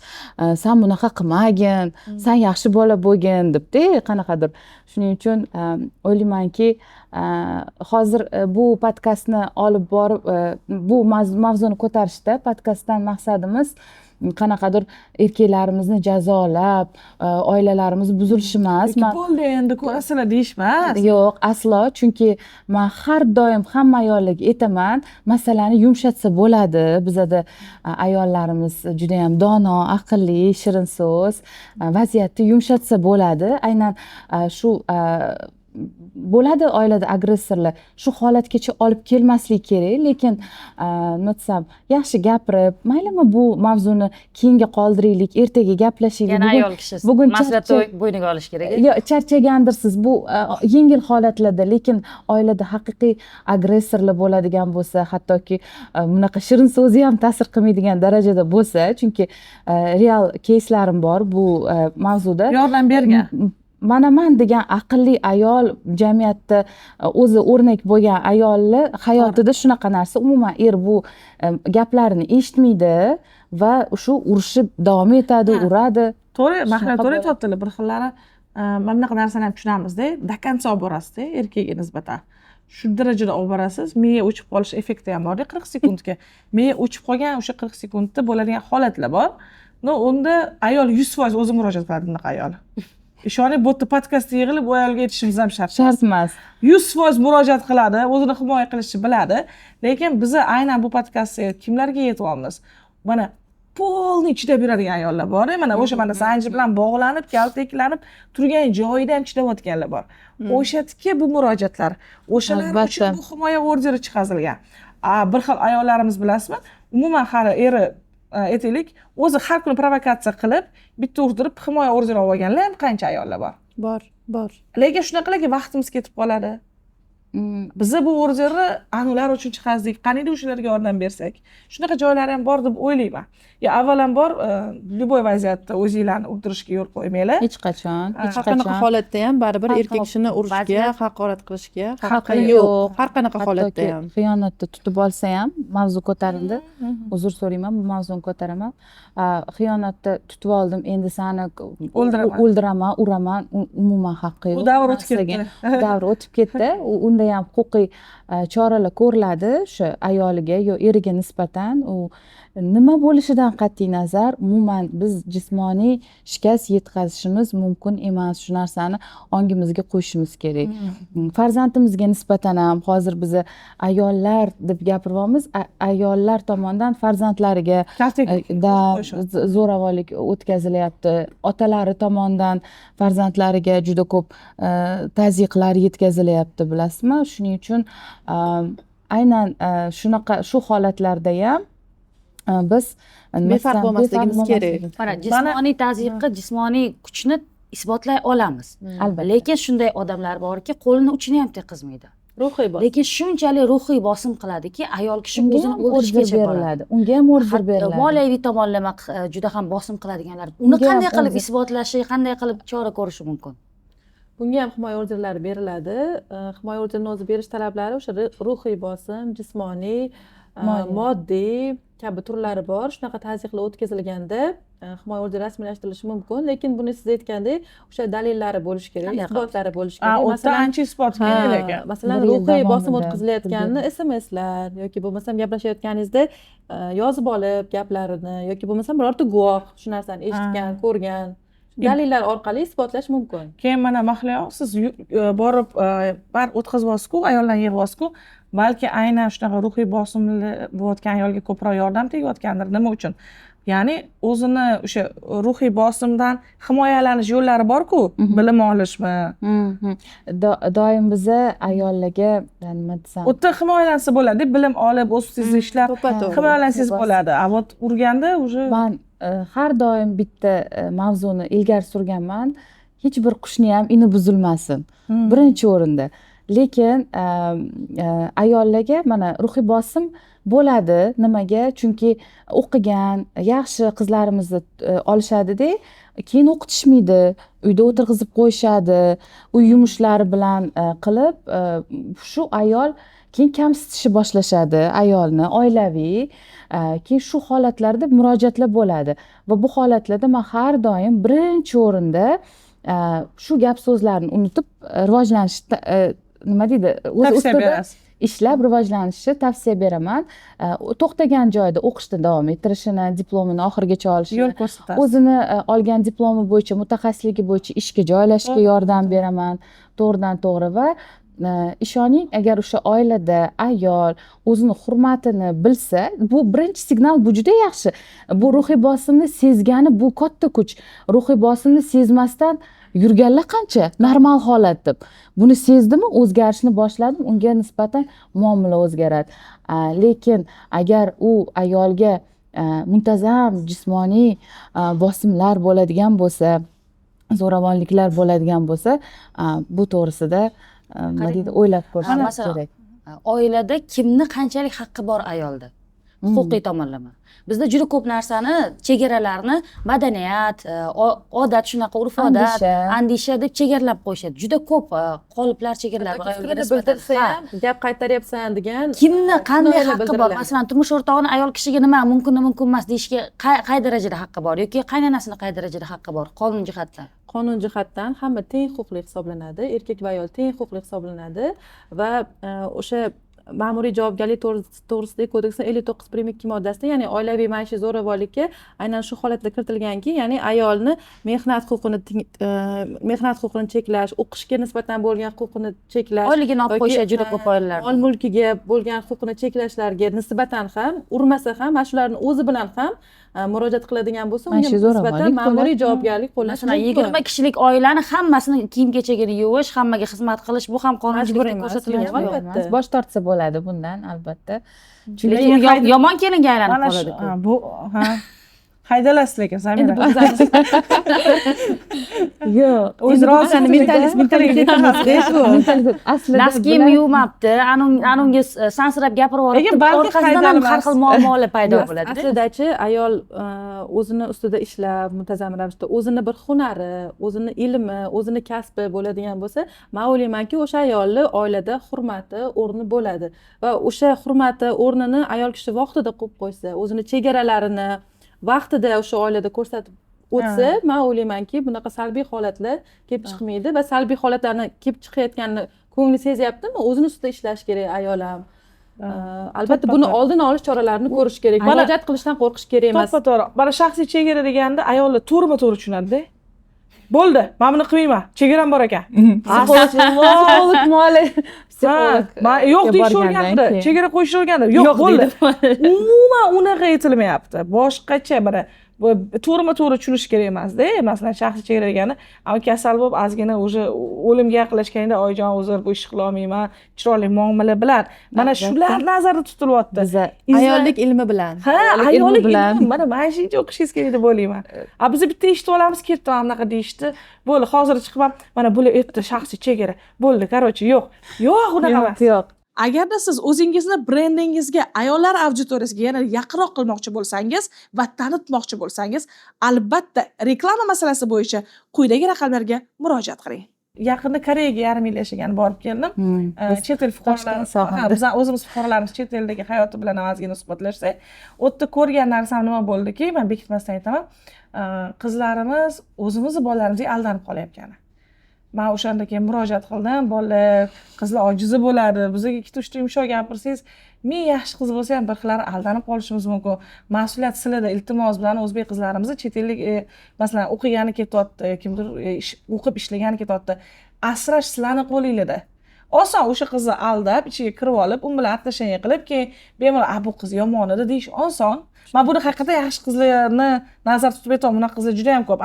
sen bunaqa qilmagin, sen yaxshi bola bo'lgin debda, qanaqadir. Shuning uchun o'ylaymanki, hozir bu podkastni olib borib, bu mavzuni ko'tarishda podkastdan maqsadimiz qanaqadir erkaklarimizni jazolab, oilalarimiz buzilishi emas. Bo'ldi endi ko'rasizlar deyishmas. Yo'q, aslo, chunki men har doim hamma ayollarga aytaman, masalani yumshatsa bo'ladi. Bizada ayollarimiz juda ham dono, aqlli, shirin so'z, vaziyatni yumshatsa bo'ladi. Aynan shu bo'ladi oilada agressorlar, shu holatgacha olib kelmaslik kerak, lekin nima desam, yaxshi gapirib, maylimi bu mavzuni keyinga qoldiraylik, ertaga gaplashaylik. Yana ayol kishi mas'uliyat bo'yniga olish kerak. Yo'q, charchagandirsiz, bu yengil holatlarda, lekin oilada haqiqiy agressorlar bo'ladigan bo'lsa, hattoki bunaqa shirin so'zi ham ta'sir qilmaydigan darajada bo'lsa, chunki real кейslarim bor bu mavzuda. Yordam bergan. Mana men degan aqlli ayol, jamiyatda o'zi o'rnak bo'lgan ayolni hayotida shunaqa narsa, umuman bu gaplarini eshitmaydi va shu urushib davom etadi, uradi. To'g'ri, mahalla to'g'ri aytibdilar. Bir xillari mana bunaqa narsani ham tushunamizda, do konca olib borasizda erkakga nisbatan. Shu darajada olib borasiz, miya o'chib qolish effekti ham borda 40 sekundga. Miya o'chib qolgan o'sha 40 sekundda bo'ladigan holatlar bor. Unda ayol 100% o'zi murojaat qiladi bunaqa ayol. Ishonib, bu yerda podkastda yig'ilib bu ayolga aytishimiz ham shart emas. 100% murojaat qiladi, o'zini himoya qilishni biladi. Lekin biz aynan bu podkastda kimlarga yetyapmiz? Mana polni chidab yuradigan ayollar bor, mana o'sha mana zanjir bilan bog'lanib, kaltaklanib turgan joyida ham chidayotganlar bor. O'shatga bu murojaatlar, o'shalar uchun bu himoya orderi chiqarilgan. Bir xil ayollarimiz bilasizmi? Umuman hali eri aytaylik o'zi har kuni provokatsiya qilib bitta urdirib himoya ordeni olib olganlar ham qancha ayollar bor. Bor. Lekin shunaqalarga vaqtimiz ketib qoladi. Biza bu orderni anular uchun chiqazdik, qaniydi o'shalarga yordam bersak. Shunaqa joylari ham bor deb o'ylayman. Avvalambor любой vaziyatda o'zinglarni o'ldirishga yo'l qo'ymanglar. hech qachon Har qanaqa holatda ham baribir erkak kishini urishga, haqorat qilishga haqqi yo'q. Har qanaqa holatda ham. Xiyonatda tutib olsa ham mavzu ko'tarildi. Uzr so'rayman, bu mavzuni ko'taraman. Xiyonatda tutib oldim, endi seni o'ldiraman, uraman, umuman haqqi yo'q. Bu davr o'tib ketdi. Davr o'tib ketdi. Unda ham huquqiy choralar ko'riladi o'sha ayoliga yo eriga nisbatan. U nima bo'lishidan qat'iy nazar, umuman biz jismoniy shikast yetkazishimiz mumkin emas. Shu narsani ongimizga qo'yishimiz kerak. Farzandimizga nisbatan ham hozir biz ayollar deb gapiryapmiz, ayollar tomonidan farzandlariga zo'ravonlik o'tkazilyapti. Otalari tomonidan farzandlariga juda ko'p tazyiqlar yetkazilyapti, bilasizmi? Shuning uchun aynan shunaqa shu holatlarda ham biz befarq bo'lmasligimiz kerak. Mana jismoniy tazyiqqa jismoniy kuchni isbotlay olamiz. Albatta. Lekin shunday odamlar borki, qo'lini uchini ham teqizmaydi. Ruhiy bosim. Lekin shunchalik ruhiy bosim qiladiki, ayol kishi o'zini o'ldirishgacha boradi. Unga ham order beriladi. Moliyaviy tomonlama juda ham bosim qiladiganlar. Uni qanday qilib isbotlashi, qanday qilib chora ko'rishi mumkin? Bunga ham himoya orderlari beriladi. Himoya orderini o'zi berish talablari o'sha ruhiy bosim, jismoniy, moddiy kabi turlari bor. Shunaqa tazyiqlar o'tkazilganda himoya orderi rasmiylashtirilishi mumkin, lekin buni siz aytgandek o'sha dalillari bo'lishi kerak, isbotlari bo'lishi kerak. Masalan, ancha isbot kerak ekan. Masalan, ruhiy bosim o'tkazilayotganini SMS-lar yoki bo'lmasam gaplashayotganingizda yozib olib gaplarini yoki bo'lmasam birorta guvoh shu narsani eshitgan, ko'rgan dalillar orqali isbotlash mumkin. Keyin mana Mahliyo, siz borib bar o'tkazibsiz-ku, ayollarni yig'ibsiz-ku, balki aynan shunaqa ruhiy bosimli bo'layotgan ayolga ko'proq yordam tegayotgandir. Nima uchun? Ya'ni o'zini o'sha ruhiy bosimdan himoyalanish yo'llari bor-ku, bilim olishmi? Doim biza ayollarga nima desam, o'tda himoyalansa bo'ladi, bilim olib, o'z ustingizda ishlab himoyalansangiz bo'ladi. Avot urganda уже men har doim bitta mavzuni ilgari surganman. Hech bir qushni ham ini buzilmasin. Birinchi o'rinda. Lekin ayollarga mana ruhiy bosim bo'ladi. Nimaga? Chunki o'qigan, yaxshi qizlarimizni olishadi-da, keyin o'qitishmaydi, uyda o'tirg'izib qo'yishadi, uy yumushlari bilan qilib, shu ayol keyin kamsitishi boshlashadi ayolni, oilaviy. Keyin shu holatlarda murojaatlar bo'ladi va bu holatlarda men har doim birinchi o'rinda shu gap so'zlarni unutib rivojlanish nima deydi, o'z ustida ishlab rivojlanishni tavsiya beraman. To'xtagan joyida o'qishda davom ettirishini, diplomini oxirigacha olishini, yo'l ko'rsatasiz. o'zini olgan diplomi bo'yicha, mutaxassisligi bo'yicha ishga joylashishga yordam beraman, to'g'ridan to'g'ri. Va ishoning, agar o'sha oilada ayol o'zini hurmatini bilsa, bu birinchi signal, bu juda yaxshi. Bu ruhiy bosimni sezgani bu katta kuch. Ruhiy bosimni sezmasdan yurganlar qancha normal holat deb. Buni sezdimi, o'zgarishni boshladim, unga nisbatan muomala o'zgaradi. Lekin agar u ayolga muntazam jismoniy bosimlar bo'ladigan bo'lsa, zo'ravonliklar bo'ladigan bo'lsa, bu to'g'risida nima deydi, o'ylab ko'rish kerak. Oilada kimni qanchalik haqqi bor ayolda? Huquqiy tomonlama. Bizda juda ko'p narsani, chegaralarni madaniyat, odat, shunaqa urf-odat, andisha deb chegaralab qo'yishadi. Juda ko'p qoliplar, chegaralar bor. Bildirsa ham gap qaytaryapsan degan. Kimni qanday haqqi bor? Masalan, turmush o'rtog'ini ayol kishiga nima mumkin emas deyishga qay darajada haqqi bor yoki qaynonasini qay darajada haqqi bor qonun jihatdan? Qonun jihatdan hamma teng huquqli hisoblanadi. Erkak va ayol teng huquqli hisoblanadi va o'sha ma'muriy javobgarlik to'g'risidagi kodeksning 59.1.2 moddasida, ya'ni oilaviy maishiy zo'ravonlikka aynan shu holatda kiritilganki, ya'ni ayolni mehnat huquqini cheklash, o'qishga nisbatan bo'lgan huquqini cheklash, oyligini olib qo'yishadi juda ko'p oilalar. Mol mulkiga bo'lgan huquqini cheklashlarga nisbatan ham urmasa ham, mana shularning o'zi bilan ham murojaat qiladigan bo'lsa Mana unga shu zo'ravonlik nisbatan ma'muriy bo'ladi. javobgarlik qo'llash masalan 20 kishilik oilani hammasini kiyim kechagini yuvish, hammaga xizmat qilish bu ham qonunchilikda Majbur emas, ko'rsatilgan. albatta. Bosh tortsa bo'ladi bundan albatta. Lekin yomon kelinga aylanib mana shu qoladi. bu haydalasiz lekin Samira. Yo'q. O'zi rozi mentalitet emasda shu. Aslida Nas kiyim yuvmabdi, anunga sansirab gapirib Lekin yuboribdi, balki orqasidan ham har xil muammolar paydo bo'ladi. Aslidachi ayol o'zini ustida ishlab muntazam ravishda o'zini bir hunari, o'zini ilmi, o'zini kasbi bo'ladigan bo'lsa, men o'ylaymanki, o'sha ayolni oilada hurmati, o'rni bo'ladi va o'sha hurmati, o'rnini ayol kishi vaqtida qo'yib qo'ysa, o'zini chegaralarini vaqtida o'sha oilada ko'rsatib o'tsa, men o'ylaymanki, bunaqa salbiy holatlar kelib chiqmaydi va salbiy holatlarni kelib chiqayotganini ko'ngli sezyaptimi, o'zini ustida ishlash kerak ayol ham. Albatta buni oldini olish choralarini ko'rish kerak. Murojaat qilishdan qo'rqish kerak emas. To'g'ri. Mana shaxsiy chegara deganda ayollar to'g'ri tushunadi-da. Bo'ldi, men buni qilmayman. Chegaram bor ekan. psixolog psixolog yo'q deyish o'rgandi. Chegara qo'yish o'rgandi. Yo'q bo'ldi. Umuman unaqa aytilmayapti. Boshqacha mana to'g'ri tushunish kerak emasda. Masalan, shaxsiy chegara degani, ammo kasal bo'lib ozgina o'sha o'limga yaqinlashganda oyijon uzr bu ishni qila olmayman, chiroyli muomala bilan. Mana shular nazarda tutilyapti. Ayollik ilmi bilan. Ayollik bilan. Mana shuncha o'qishingiz kerak deb o'ylayman. Biz bitta eshitib olamiz, ketdi mana bunaqa deyishdi. Bo'ldi, hozir chiqib ham mana bular aytdi shaxsiy chegara. Bo'ldi, короче, yo'q. Yo'q, unaqa emas. yo'q. Agarda siz o'zingizni brendingizga, ayollar auditoriyasiga yana yaqinroq qilmoqchi bo'lsangiz va tanitmoqchi bo'lsangiz, albatta reklama masalasi bo'yicha quyidagi raqamlarga murojaat qiling. Yaqinda Koreyaga yarim yil yashagan borib keldim. Chet el fuqarolari, biz o'zimiz fuqarolarimiz chet eldagi hayoti bilan ozgina suhbatlashsak, u yerda ko'rgan narsam nima bo'ldiki, men bekitmasdan aytaman, qizlarimiz o'zimizni bolalarimizga aldanib qolayotgani. Men o'shanda keyin murojaat qildim, bolalar, qizlar ojizi bo'ladi, bizga ikkita uchta yumshoq gapirsangiz, men yaxshi qiz bo'lsa ham bir xillar aldanib qolishimiz mumkin. Mas'uliyat silida iltimos bilan o'zbek qizlarimizni chet ellik masalan o'qigani ketyapti, kimdir o'qib ishlagani ketyapti. Asrash sizlarni qo'lingizda. Oson o'sha qizni aldab, ichiga kirib olib, u bilan отношение qilib, keyin bemalol bu qiz yomon edi deyish oson. Men buni haqiqatda yaxshi qizlarni nazarda tutib aytaman, bunaqa qizlar juda ham ko'p.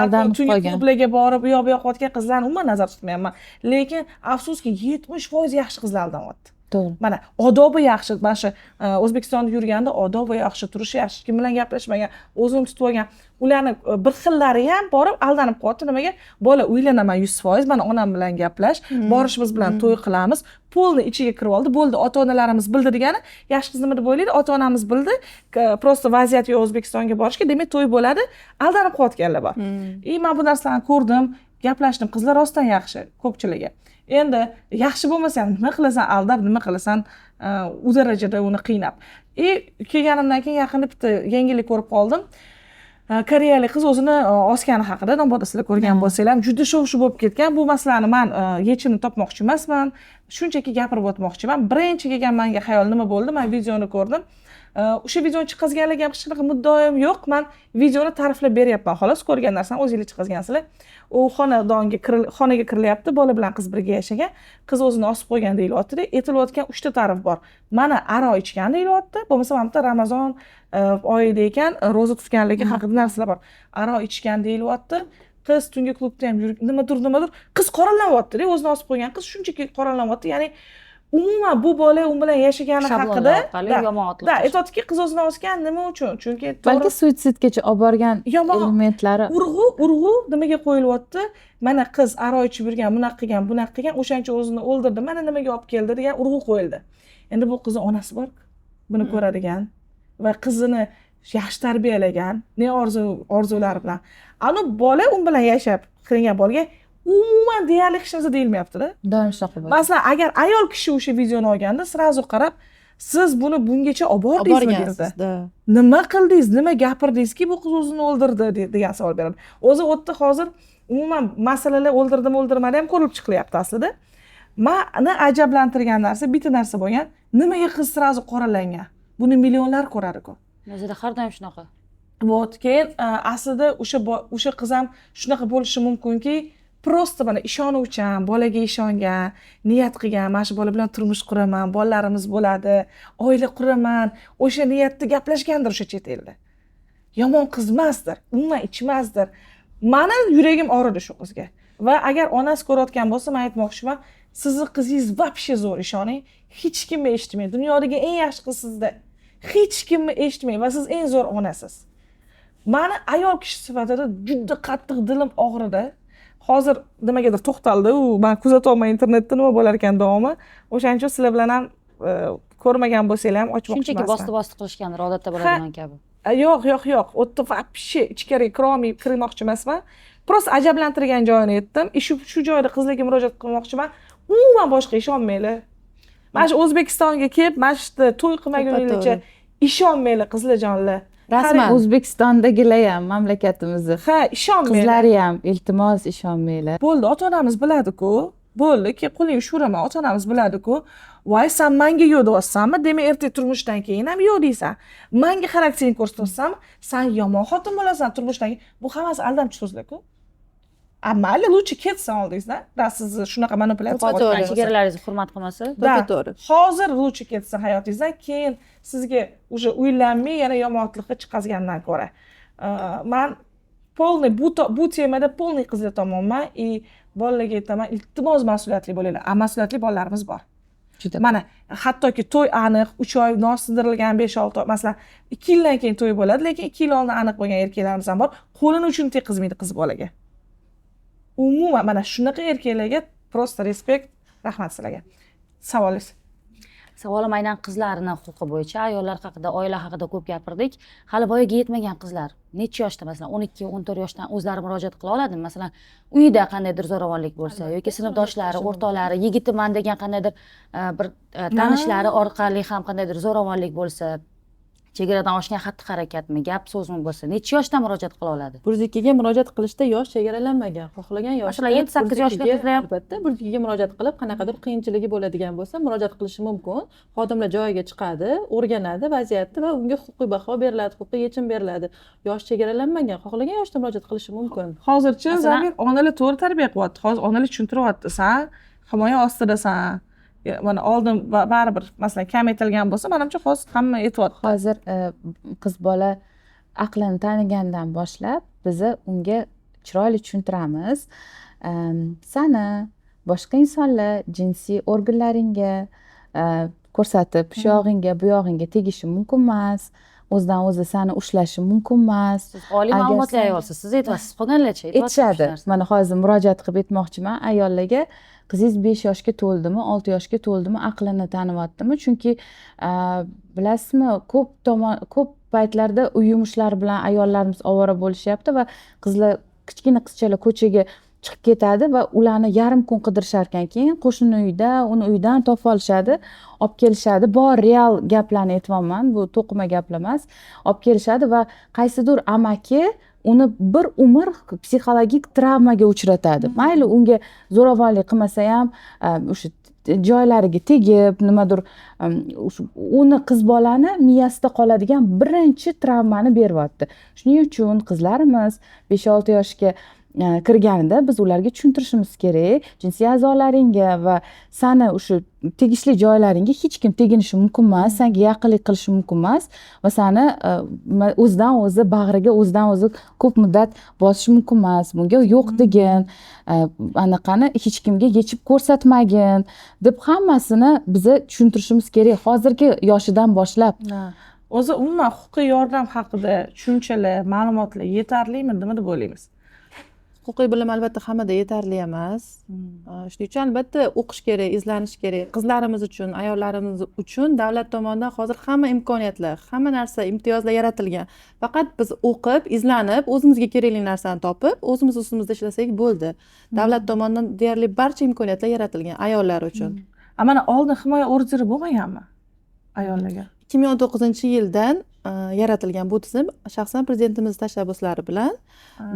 Aldanib qolgan. Klublarga borib, u yoq bu yoqqa o'tgan qizlarni umuman nazarda tutmayapman. Lekin afsuski 70% yaxshi qizlar aldanyapti. To'g'ri. Mana odobi yaxshi, mana shu O'zbekistonda yurganda odobi yaxshi, turishi yaxshi, kim bilan gaplashmagan, o'zini tutib olgan, ularni bir xillari ham borib aldanib qoldi. Nimaga? Bola uylanaman 100%, mana onam bilan gaplash, borishimiz bilan to'y qilamiz. Polni ichiga kirib oldi. Bo'ldi, ota-onalarimiz bildi degani, yaxshi qiz nima deb o'ylaydi? Ota-onamiz bildi, prosta vaziyat yo'q O'zbekistonga borishga, demak to'y bo'ladi, aldanib qolayotganlar bor. Men bu narsalarni ko'rdim, gaplashdim, qizlar rostdan yaxshi, ko'pchiligi. Endi yaxshi bo'lmasa ham nima qilasan, aldab, nima qilasan, u darajada uni qiynab. Kelganimdan keyin yaqinda bitta yangilik ko'rib qoldim. Koreyalik qiz o'zini osgani haqida, nomboda sizlar ko'rgan bo'lsanglar, juda shov-shuv bo'lib ketgan. Bu masalani men yechimini topmoqchi emasman, shunchaki gapirib o'tmoqchiman. Birinchi kelgan menga xayol nima bo'ldi? Men videoni ko'rdim. O'sha videoni chiqazganlarga ham hech qanaqa muddaoyim yo'q. Men videoni ta'riflab beryapman, xolos. Ko'rgan narsani o'zingiz chiqazgansizlar. U xonaga kirilyapti, bola bilan qiz birga yashagan. Qiz o'zini osib qo'ygan deyilyapti-da, aytilayotgan 3 ta ta'rif bor. Mana aro ichgan deyilyapti, bo'lmasa mana bitta Ramazon oyida ekan, roza tutganligi haqida narsalar bor. Aro ichgan deyilyapti. Qiz tungi klubda ham yurib, nimadir, qiz qoralanyapti-da, o'zini osib qo'ygan qiz shunchaki qoralanyapti. Ya'ni umuman bu bola u bilan yashagani haqida aytayotdiki, qiz o'zini osgan nima uchun? Chunki balki suitsidgacha olib borgan elementlari urg'u nimaga qo'yilyapti? Mana qiz aro ichib yurgan, bunaqa qilgan, o'shancha o'zini o'ldirdi, mana nimaga olib keldi degan urg'u qo'yildi. Endi bu qizni onasi bor, buni ko'radigan va qizini yaxshi tarbiyalagan, ne orzulari bilan. Ana bola u bilan yashab qilingan bolaga umuman deyarli hech narsa deyilmayapti-da. Doim shunaqa bo'ladi. Masalan, agar ayol kishi o'sha videoni olganda, sirazu qarab, siz buni bungacha olib bordingizmi? Nima qildingiz, nima gapirdingizki, bu qiz o'zini o'ldirdi degan savol beradi. O'zi o'tda hozir umuman masalalar o'ldirdimi ham ko'rib chiqilyapti aslida. Meni ajablantirgan narsa, bitta narsa bo'lgan, nimaga qiz sirazu qoralangan? Buni millionlar ko'radi-ku. O'zida har doim shunaqa. Vot, keyin aslida o'sha qiz ham shunaqa bo'lishi mumkinki, prosta mana ishonuvchan, bolaga ishongan, niyat qilgan, mana shu bola bilan turmush quraman, bolalarimiz bo'ladi, oila quraman, o'sha niyatda gaplashgandir o'sha chet elda. yomon qiz emasdir, umuman ichmasdir. Mani yuragim og'ridi shu qizga. Va agar onasi ko'rayotgan bo'lsa, men aytmoqchiman, sizni qizingiz вообще zo'r, ishoning. Hech kimni eshitmaydi. Dunyodagi eng yaxshi qiz sizda. Hech kimni eshitmaydi va siz eng zo'r onasiz. Mani ayol kishi sifatida juda qattiq dilim og'ridi. Hozir nimagadir to'xtaldi. Men kuzata olmay internetda nima bo'lar ekan davomi. O'shaning uchun sizlar bilan ham ko'rmagan bo'lsanglar ham ochmoqchiman. Shunchaki bosdi qilishgandir, odatda bo'ladigan kabi. Yo'q. U yerda вообще ichkariga kirmoqchi emasman. Prosta ajablantirgan joyini aytdim. Shu joyda qizlarga murojaat qilmoqchiman. Umuman boshqa ishonmanglar. Mana shu O'zbekistonga kelib, mana shu to'y qilmaguningizcha ishonmanglar qizlarjonlar. Rasman O'zbekistondagilar ham mamlakatimizni. Ha, ishonmanglar. Qizlari ham iltimos ishonmanglar. Bo'ldi, ota-onamiz biladi-ku. Bo'ldi, qo'ling ushuraman, ota-onamiz biladi-ku. Voy, sen menga yo'q deyapsanmi? Demak, erta turmushdan keyin ham yo'q deysan. Menga xarakteringni ko'rsatsanmi, sen yomon xotin bo'lasan turmushdan keyin. Bu hammasi aldamchi so'zlar-ku. Mayli, lучше ketsin oldingizdan. Da sizni shunaqa manipulyatsiya qilayotgan chegaralaringizni hurmat qilmasa, to'g'ri. Hozir lучше ketsin hayotingizdan, keyin sizga уже uylanmay yana yomonlikqa chiqazgandan ko'ra. Men полный bu temada полный qizlar tomonman и bolalarga aytaman, iltimos mas'uliyatli bo'linglar. Mas'uliyatli bolalarimiz bor. Mana hattoki to'y aniq 3 oy nosindirilgan 5-6 oy, masalan 2 yildan keyin to'y bo'ladi, lekin 2 yil oldin aniq bo'lgan erkaklarimiz ham bor. Qo'lini uchun teqizmaydi qiz bolaga. Umuman mana shunaqa erkaklarga просто respekt, rahmat sizlarga. Savolim aynan qizlarning huquqi bo'yicha, ayollar haqida, oila haqida ko'p gapirdik. Hali voyaga yetmagan qizlar necha yoshda, masalan 12-14 yoshdan o'zlari murojaat qila oladimi? Masalan, uyida qandaydir zo'ravonlik bo'lsa yoki sinfdoshlari, o'rtoqlari, yigitiman degan qandaydir bir tanishlari orqali ham qandaydir zo'ravonlik bo'lsa, chegaradan oshgan xatti-harakatmi, gap so'zmi bo'lsa, necha yoshdan murojaat qila oladi? Burzikiga murojaat qilishda yosh chegaralanmagan. Xohlagan yoshda, masalan 7-8 yoshli qizlar ham albatta burzikiga murojaat qilib, qanaqadir qiyinchiligi bo'ladigan bo'lsa, murojaat qilishi mumkin. Xodimlar joyiga chiqadi, o'rganadi vaziyatni va unga huquqiy baho beriladi, huquqiy yechim beriladi. Yosh chegaralanmagan, xohlagan yoshda murojaat qilishi mumkin. Hozircha Zamir onalar to'g'ri tarbiya qilyapti. Hozir onalar tushuntiryapti. Sen himoya ostidasan. Mana oldin baribir masalan kam aytilgan bo'lsa, menimcha hozir hamma aytyapti. Hozir qiz bola aqlini tanigandan boshlab bizni unga chiroyli tushuntiramiz. Sani boshqa insonlar jinsiy organlaringga ko'rsatib, shu yog'ingga, bu yog'ingga tegishi mumkin emas. O'zidan o'zi seni ushlashi mumkin emas. Siz oliy ma'lumotli ayolsiz, siz aytasiz, qolganlarcha aytishadi. Mana hozir murojaat qilib aytmoqchiman ayollarga, qizingiz 5 yoshga to'ldimi, 6 yoshga to'ldimi, aqlini taniyaptimi? Chunki bilasizmi, ko'p paytlarda uy yumushlari bilan ayollarimiz ovora bo'lishyapti va qizlar, kichkina qizchalar ko'chaga chiqib ketadi va ularni yarim kun qidirishar ekan, keyin qo'shni uyda, uni uydan topib olishadi, olib kelishadi. Bor real gaplarni aytyapman, bu to'qima gaplar emas. Olib kelishadi va qaysidir amaki uni bir umr psixologik travmaga uchratadi. Mayli unga zo'ravonlik qilmasa ham, o'sha joylariga tegib, nimadir uni qiz bolani miyasida qoladigan birinchi travmani beryapti. Shuning uchun qizlarimiz 5-6 yoshga kirganida biz ularga tushuntirishimiz kerak. Jinsiy a'zolaringga va seni o'sha tegishli joylaringga hech kim teginishi mumkin emas, senga yaqinlik qilishi mumkin emas va seni o'zidan o'zi bag'riga o'zidan o'zi ko'p muddat bosishi mumkin emas. Bunga yo'q degin, anaqani hech kimga yechib ko'rsatmagin deb hammasini biza tushuntirishimiz kerak hozirgi yoshidan boshlab. O'zi umuman huquqiy yordam haqida tushunchalar, ma'lumotlar yetarlimi, nima deb o'ylaysiz? Huquqiy bilim albatta hammada yetarli emas. Shuning uchun albatta o'qish kerak, izlanish kerak. Qizlarimiz uchun, ayollarimiz uchun davlat tomonidan hozir hamma imkoniyatlar, hamma narsa, imtiyozlar yaratilgan. Faqat biz o'qib, izlanib, o'zimizga kerakli narsani topib, o'zimiz ustimizda ishlasak bo'ldi. Davlat tomonidan deyarli barcha imkoniyatlar yaratilgan ayollar uchun. Mana oldin himoya orderi bo'lmaganmi ayollarga? 2019-yildan yaratilgan bu tizim shaxsan prezidentimiz tashabbuslari bilan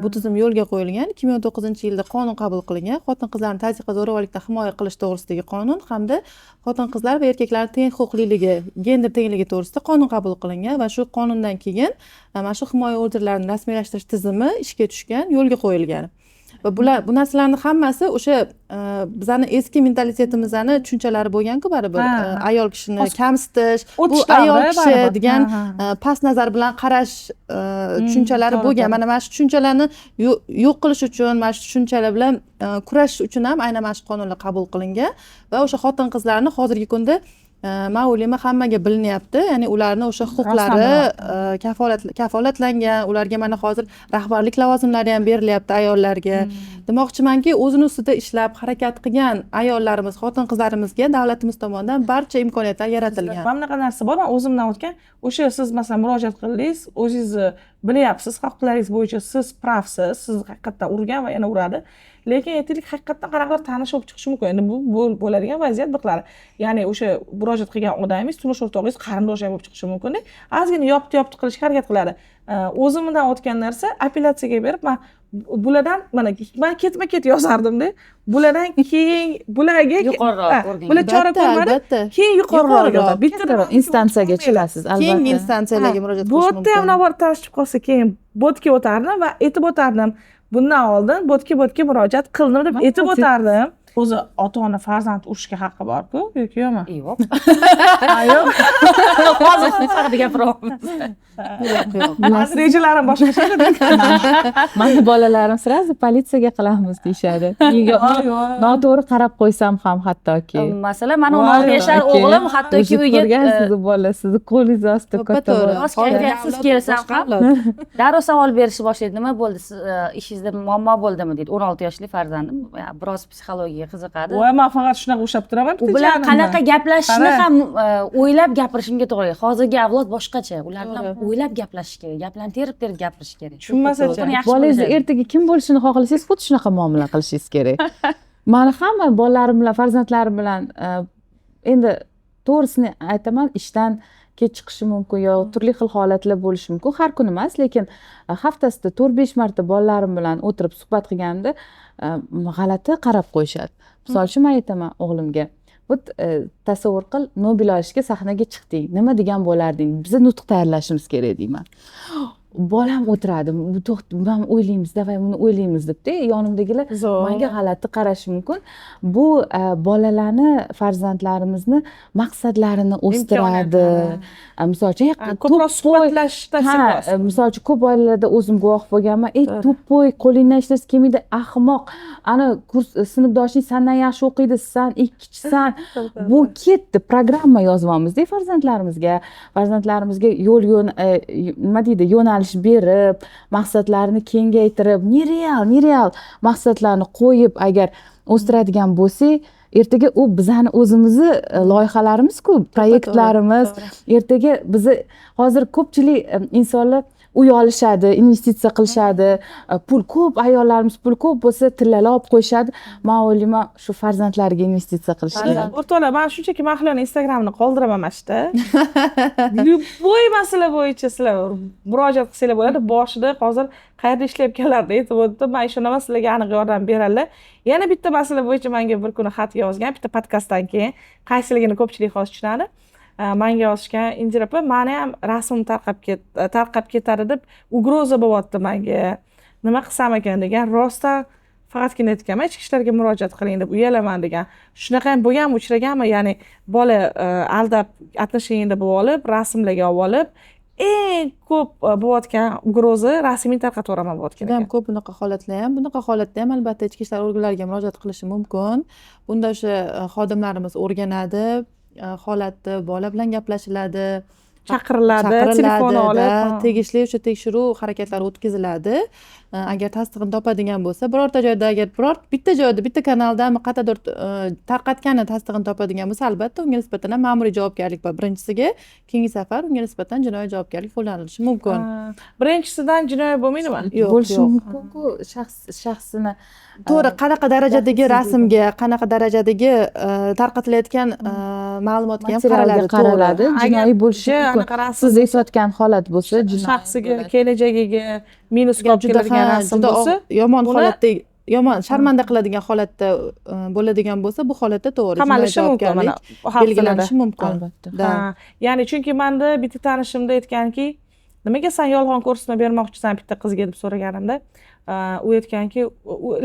bu tizim yo'lga qo'yilgan. 2019-yilda qonun qabul qilingan. Xotin-qizlarni tazyiq va zo'ravonlikdan himoya qilish to'g'risidagi qonun hamda xotin-qizlar va erkaklarning teng huquqliligi, gender tengligi to'g'risida qonun qabul qilingan va shu qonundan keyin mana shu himoya orderlarini rasmiylashtirish tizimi ishga tushgan, yo'lga qo'yilgan. va bu narsalarni hammasi o'sha bizani eski mentalitetimizni tushunchalari bo'lgan-ku baribir. Ayol kishini kamsitish, bu ayol kishi degan past nazar bilan qarash tushunchalari bo'lgan. Mana shu tushunchalarni yo'q qilish uchun, mana shu tushunchalar bilan kurashish uchun ham aynan mana shu qonunlar qabul qilingan va o'sha xotin-qizlarni hozirgi kunda men o'ylayman hammaga bilinyapti. Ya'ni ularni o'sha huquqlari kafolatlangan, ularga mana hozir rahbarlik lavozimlari ham berilyapti ayollarga. Demoqchimanki, o'zini ustida ishlab harakat qilgan ayollarimiz, xotin-qizlarimizga davlatimiz tomonidan barcha imkoniyatlar yaratilgan. Mana bunaqa narsa bor. Men o'zimdan o'tgan, o'sha siz masalan murojaat qildingiz, o'zingizni bilyapsiz, huquqlaringiz bo'yicha siz pravsiz, siz haqiqatdan urgan va yana uradi. Lekin aytaylik, haqiqatdan qanaqadir tanish bo'lib chiqishi mumkin. Endi bu bo'ladigan vaziyat bir qiladi. Ya'ni o'sha murojaat qilgan odamingiz, turmush o'rtog'ingiz qarindosh ham bo'lib chiqishi mumkin. Ozgina yopti qilishga harakat qiladi. O'zimdan o'tgan narsa apellyatsiyaga berib, men bulardan men ketma-ket yozardim-da. Bulardan keyin bularga yuqoriroq ko'rgan. Bular chora ko'rmadi. Keyin yuqoriroq bitta instansiyaga chiqasiz, albatta. Keyingi instansiyalarga murojaat qilish mumkin. Bu yerda ham navbat tanishib qolsa, keyin botga o'tardim va aytib o'tardim. Bundan oldin botga murojaat qildim deb aytib o'tardim. O'zi ota-ona farzand urishga haqqi bor-ku, yoki yo'qmi? Yo'q. Yo'q. Hozir haqida gapiryapmiz. Yo'q. Rejalarim boshqacha edi. Mani bolalarim sirazi politsiyaga qilamiz deyshadi. Noto'g'ri qarab qo'ysam ham hattoki. Masalan, mana 16 yoshar o'g'lim hattoki uyga sizni bola, sizni qo'lingiz ostida katta siz kelsam ham darrov savol berishni boshlaydi. Nima bo'ldi? Ishingizda muammo bo'ldimi deydi. 16 yoshli farzandim. Biroz psixologiyaga qiziqadi. Voy, men faqat shunaqa o'xshab turaman. U bilan qanaqa gaplashishni ham o'ylab gapirishimga to'g'ri. Hozirgi avlod boshqacha. Ular bilan o'ylab gaplashish kerak. Gaplarni terib gapirish kerak. Tushunmasa-chi. Bolangiz ertaga kim bo'lishini xohlasangiz, xuddi shunaqa muomala qilishingiz kerak. Meni hamma bolalarim bilan, farzandlarim bilan endi to'g'risini aytaman, ishdan kech chiqishi mumkin yo turli xil holatlar bo'lishi mumkin. Har kun emas, lekin haftasida 4-5 marta bolalarim bilan o'tirib suhbat qilganimda g'alati qarab qo'yishadi. Misol uchun men aytaman o'g'limga, tasavvur qil, Nobel olishga sahnaga chiqding, nima degan bo'larding? Biz nutq tayyorlashimiz kerak deyman. Bolam o'tiradi, buni o'ylaymiz, davay buni o'ylaymiz debdi. Yonimdagilar menga g'alati qarashi mumkin. Bu bolalarni, farzandlarimizni maqsadlarini o'stiradi. Misol uchun ko'proq suhbatlashishda misol uchun ko'p oilalarda o'zim guvoh bo'lganman. To'ppoy, qo'lingdan hech narsa kelmaydi, ahmoq. Ana sinfdoshing sendan yaxshi o'qiydi, sen ikkichisan. Bu ketdi, programma yozyapmiz-da farzandlarimizga yo'l nima deydi, yo'nalish berib, maqsadlarini kengaytirib, nereal maqsadlarni qo'yib agar o'stiradigan bo'lsak, ertaga u bizani o'zimizni loyihalarimiz-ku, proyektlarimiz. Ertaga bizni hozir ko'pchilik insonlar uy olishadi, investitsiya qilishadi, pul ko'p, ayollarimiz pul ko'p bo'lsa tillala olib qo'yishadi. Men o'ylayman, shu farzandlariga investitsiya qilishadi. O'rtoqlar, men shunchaki Mahliyoning Instagramini qoldiraman mashta. Любой masala bo'yicha sizlar murojaat qilsanglar bo'ladi. Boshida hozir qayerda ishlayotganlarni aytib o'tdi. Men ishonaman, sizlarga aniq yordam beradilar. Yana bitta masala bo'yicha menga bir kuni xat yozgan, bitta podkastdan keyin, qaysiligini ko'pchilik hozir tushunadi. Menga yozishgan, Indira opa, meni ham rasmim tarqab ketadi deb ugroza bo'lyapti menga. Nima qilsam ekan degan, rostdan faqatgina aytganman, ichki ishlarga murojaat qiling deb uyalaman degan. Shunaqa ham bo'lganmi, uchraganmi? Ya'ni bola aldab отношениеda bo'lib olib, rasmlarga olib, eng ko'p bo'layotgan ugroza rasmini tarqataveraman bo'layotgan. Juda ham ko'p bunaqa holatlar ham. Bunaqa holatda ham albatta ichki ishlar organlariga murojaat qilishi mumkin. Bunda o'sha xodimlarimiz o'rganadi. Holatni bola bilan gaplashiladi, chaqiriladi, telefon olib, tegishli o'sha tekshiruv harakatlari o'tkaziladi. Agar tasdig'ini topadigan bo'lsa, birorta joyda agar bitta joyda, bitta kanalda qata'dir tarqatgani tasdig'ini topadigan bo'lsa, albatta unga nisbatan ma'muriy javobgarlik bor. Birinchisiga, keyingi safar unga nisbatan jinoiy javobgarlik qo'llanilishi mumkin. Birinchisidan jinoiy bo'lmaydimi? Yo'q, bo'lishi mumkin-ku, shaxsini to'g'ri, qanaqa darajadagi rasmga, qanaqa darajadagi tarqatilayotgan ma'lumotga ham qaraladi. Jinoiy bo'lishi mumkin. Siz eslatgan holat bo'lsa, shaxsiga, kelajagiga minus olib keladigan rasm bo'lsa, yomon holatda, yomon sharmanda qiladigan holatda bo'ladigan bo'lsa, bu holatda to'g'ri qamalishi mumkin, belgilanishi mumkin. Albatta. Ya'ni chunki menda bitta tanishimda aytganki, nimaga san yolg'on ko'rsatma bermoqchisan bitta qizga deb so'raganimda u aytganki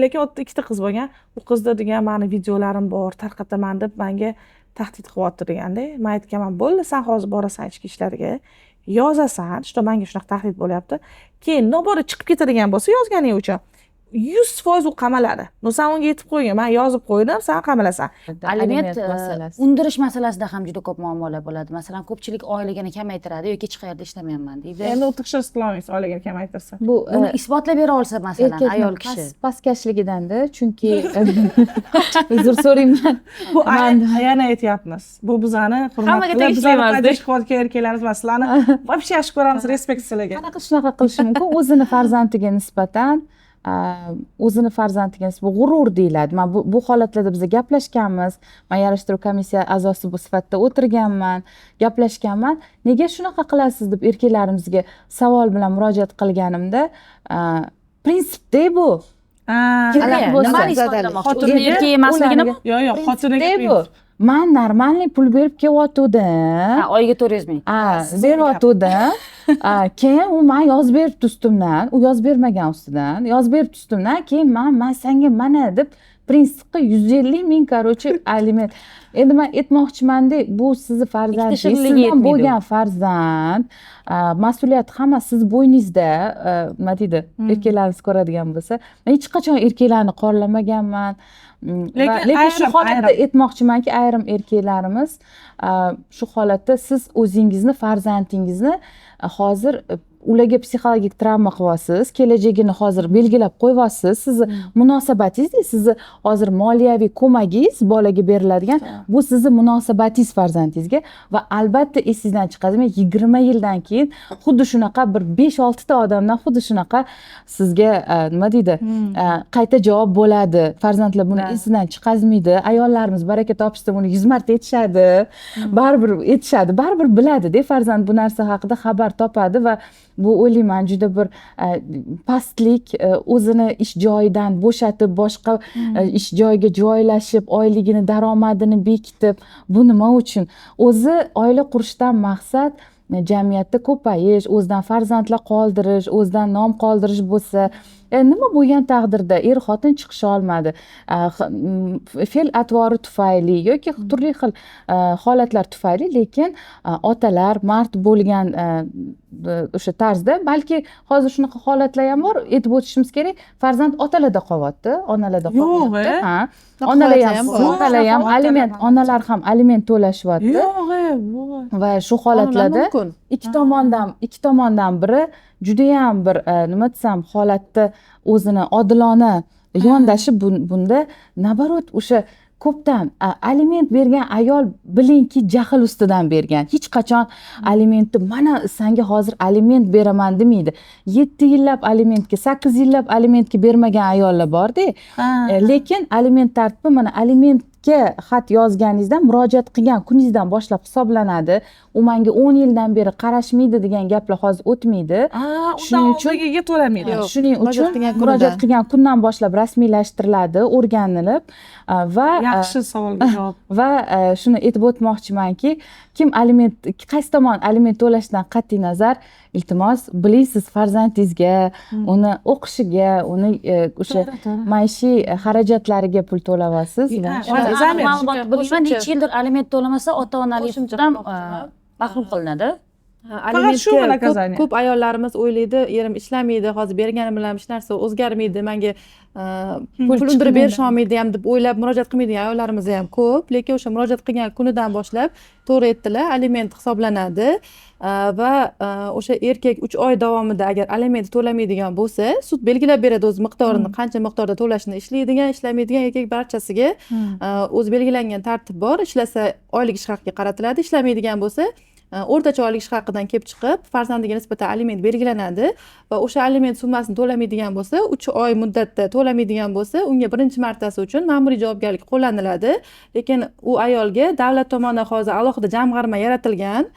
lekin u yerda ikkita qiz bo'lgan, u qizda degan mani videolarim bor tarqataman deb menga tahdid qilyapti deganda, men aytganman bo'ldi sen hozir borasan ichki ishlarga yozasan что menga shunaqa tahdid bo'lyapti, keyin nobora chiqib ketadigan bo'lsa yozganing uchun 100% u qamaladi. Sen unga aytib qo'ygin, men yozib qo'ydim, sen qamalasan. Aliment undirish masalasida ham juda ko'p muammolar bo'ladi. Masalan, ko'pchilik oyligini kamaytiradi yoki hech qayerda ishlamayman deydi. Endi u tekshirish qila olmaysiz oyligini kamaytirsa. Buni isbotlab bera olsa masalan ayol kishi. Pastkashligidanda, chunki uzr so'rayman. Bu yana aytyapmiz. Bu bizani hurmat qilib, bizani paydash qilayotgan erkaklarimiz emas. Sizlarni вообще yaxshi ko'ramiz, respekt sizlarga. Qanaqa shunaqa qilishi mumkin? O'zini farzandiga nisbatan g'urur deyiladi. Men bu holatlarda biz gaplashganmiz. Men yarashtiruv komissiya a'zosi bu sifatida o'tirganman, gaplashganman. Nega shunaqa qilasiz deb erkaklarimizga savol bilan murojaat qilganimda, prinsipda bu. Nimani isbotlamoqchi? Xotinni erkak emasligini? Yo'q, xotiniga bu. Men normalniy pul berib kelyotgandim. Oyiga 400 ming. Berayotgandim. Keyin u men yozib beribdi ustimdan, u yozib bermagan ustidan, yozib beribdi ustimdan, keyin men senga mana deb prinsipga 150 ming короче aliment. Endi men aytmoqchimanda, bu sizni farzandingiz, sizdan bo'lgan farzand, mas'uliyat hamma siz bo'yningizda, nima deydi, erkaklarimiz ko'radigan bo'lsa, men hech qachon erkaklarni qorlamaganman. Lekin shu holatda aytmoqchimanki, ayrim erkaklarimiz shu holatda siz o'zingizni farzandingizni hozir ularga psixologik travma qilyapsiz, kelajagini hozir belgilab qo'yyapsiz, sizni munosabatingiz, sizni hozir moliyaviy ko'magingiz bolaga beriladigan, bu sizni munosabatingiz farzandingizga va albatta esingizdan chiqadi. Men 20 yildan keyin xuddi shunaqa bir 5-6 ta odamdan xuddi shunaqa sizga nima deydi, qayta javob bo'ladi. Farzandlar buni esidan chiqazmaydi. Ayollarimiz baraka topishsa buni 100 marta aytishadi. Baribir aytishadi, baribir biladi-da, farzand bu narsa haqida xabar topadi va bu o'ylayman juda bir pastlik, o'zini ish joyidan bo'shatib, boshqa ish joyiga joylashib, oyligini, daromadini bekitib, bu nima uchun? O'zi oila qurishdan maqsad jamiyatda ko'payish, o'zidan farzandlar qoldirish, o'zidan nom qoldirish bo'lsa, nima bo'lgan taqdirda xotin chiqisha olmadi, fe'l atvori tufayli yoki turli xil holatlar tufayli, lekin otalar mard bo'lgan o'sha tarzda, balki hozir shunaqa holatlar ham bor, aytib o'tishimiz kerak, farzand otalarda qolyapti, onalarda qolmayapti. Otalar ham aliment, onalar ham aliment to'lashyapti. Va shu holatlarda ikki tomondan biri judayam bir nima desam, holatda o'zini odilona yondashib, bunda nabarot o'sha ko'pdan aliment bergan ayol bilingki jahl ustidan bergan. Hech qachon alimentni mana senga hozir aliment beraman demaydi. 7 yillab alimentga, 8 yillab alimentga bermagan ayollar bor-da. Lekin aliment tartibi mana alimentga xat yozganingizdan, murojaat qilgan kuningizdan boshlab hisoblanadi. U menga 10 yildan beri qarashmaydi degan gaplar hozir o'tmaydi. Shuning uchun to'lamaydi. Shuning uchun murojaat qilgan kundan boshlab rasmiylashtiriladi, o'rganilib va yaxshi savolga javob. Va shuni aytib o'tmoqchimanki, kim aliment, qaysi tomon aliment to'lashdan qat'iy nazar, iltimos bilasiz farzandingizga, uni o'qishiga, uni o'sha maishiy xarajatlariga pul to'layapsiz. Ma'lumot bo'lishi, necha yildir aliment to'lamasa ota-onalikdan mahrum qilinadi. Alimentga ko'p ayollarimiz o'ylaydi, erim ishlamaydi, hozir berganim bilan hech narsa o'zgarmaydi, menga pul undirib berish olmaydi ham deb o'ylab murojaat qilmaydigan ayollarimiz ham ko'p, lekin o'sha murojaat qilgan kunidan boshlab to'g'ri aytdilar, aliment hisoblanadi va o'sha erkak 3 oy davomida agar aliment to'lamaydigan bo'lsa, sud belgilab beradi o'z miqdorini, qancha miqdorda to'lashni, ishlaydigan, ishlamaydigan erkak barchasiga o'z belgilangan tartib bor. Ishlasa oylik ish haqiga qaratiladi, ishlamaydigan bo'lsa o'rtacha oylik ish haqidan kelib chiqib, farzandiga nisbatan aliment belgilanadi va o'sha aliment summasini to'lamaydigan bo'lsa, 3 oy muddatda to'lamaydigan bo'lsa, unga birinchi martasi uchun ma'muriy javobgarlik qo'llaniladi. Lekin u ayolga davlat tomonidan hozir alohida jamg'arma yaratilgan.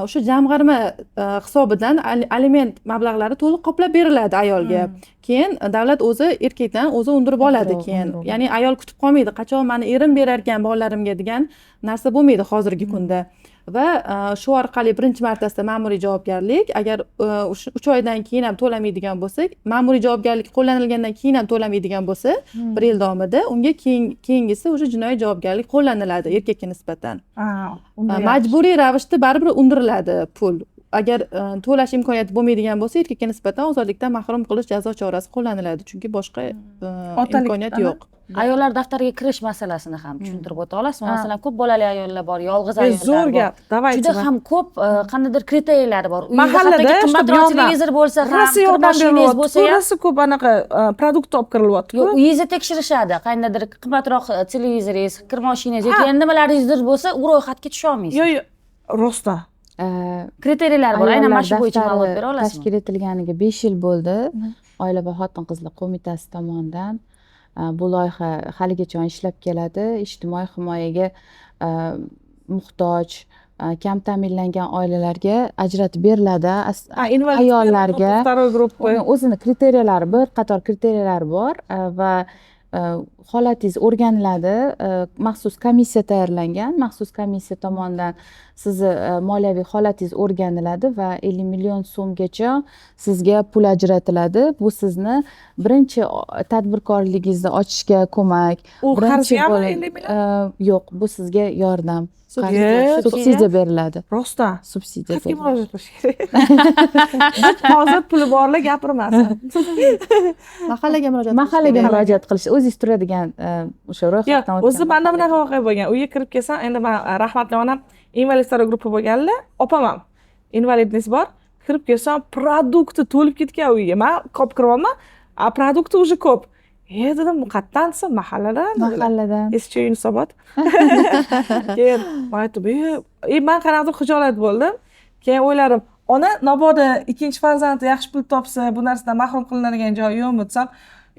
O'sha jamg'arma hisobidan aliment mablag'lari to'liq qoplab beriladi ayolga. Keyin davlat o'zi erkakdan o'zi undirib oladi keyin. Ya'ni ayol kutib qolmaydi, qachon meni erim berar ekan bolalarimga degan narsa bo'lmaydi hozirgi kunda. va shu orqali birinchi martasida ma'muriy javobgarlik, agar 3 oydan keyin ham to'lamaydigan bo'lsak, ma'muriy javobgarlik qo'llanilgandan keyin ham to'lamaydigan bo'lsa, 1 yil davomida unga keyingisi o'sha jinoiy javobgarlik qo'llaniladi erkakka nisbatan. Majburiy ravishda baribir undiriladi pul. Agar to'lash imkoniyati bo'lmaydigan bo'lsa, erkakka nisbatan ozodlikdan mahrum qilish jazo chorasi qo'llaniladi, chunki boshqa imkoniyat yo'q. Ayollar daftariga kirish masalasini ham tushuntirib o'ta olasizmi? Masalan, ko'p bolali ayollar bor, yolg'iz ayollar bor. Zo'r gap. Davaychi. Juda ham ko'p qandaydir kriteriyalar bor. Mahallada qimmatroq televizor bo'lsa ham, mashinangiz bo'lsa ham, to'g'risi ko'p anaqa produkt olib kirilyapti. yo'q, uyingizni tekshirishadi. Qandaydir qimmatroq televizoringiz, kir mashinangiz yoki yana nimalaringizdir bo'lsa, u ro'yxatga tusha olmaysiz. Yo'q, rostda. Kriteriyalar bor. Aynan mana shu bo'yicha daftari ma'lumot bera olasizmi? tashkil etilganiga 5 yil bo'ldi. Oila va xotin-qizlar qo'mitasi tomonidan bu loyiha haligacha ishlab keladi. Ijtimoiy himoyaga muhtoj, kam ta'minlangan oilalarga ajratib beriladi. Ayollarga o'zini kriteriялari, bir qator kriteriyalar bor va holatingiz o'rganiladi. Maxsus komissiya tayyorlangan. Maxsus komissiya tomonidan sizni moliyaviy holatingiz o'rganiladi va 50 million so'mgacha sizga pul ajratiladi. Bu sizni birinchi tadbirkorligingizni ochishga ko'mak. Birinchi yo'q, bu sizga yordam. Subsidiya beriladi. Rostda. Subsidiya Qayerga murojaat qilish kerak? Hozir puli borlar gapirmasin. Mahallaga murojaat qilish, o'zingiz turadigan o'sha ro'yxatdan o'tgan. O'zi menda bunaqa voqea bo'lgan. Uyga kirib kelsam, endi men rahmatli onam invalidlar guruhi bo'lganlar, opam ham invalidность bor. Kirib kelsam, produkti to'lib ketgan uyga. Men olib kiryapman, a produkti уже ko'p. Dedim, muqaddansiz mahalladan. Eski Yunusobod. Keyin aytib, men qanaqadir xijolat bo'ldim. Keyin o'yladim, ona mabodo ikkinchi farzandi yaxshi pul topsa, bu narsadan mahrum qilinadigan joyi yo'qmi desam,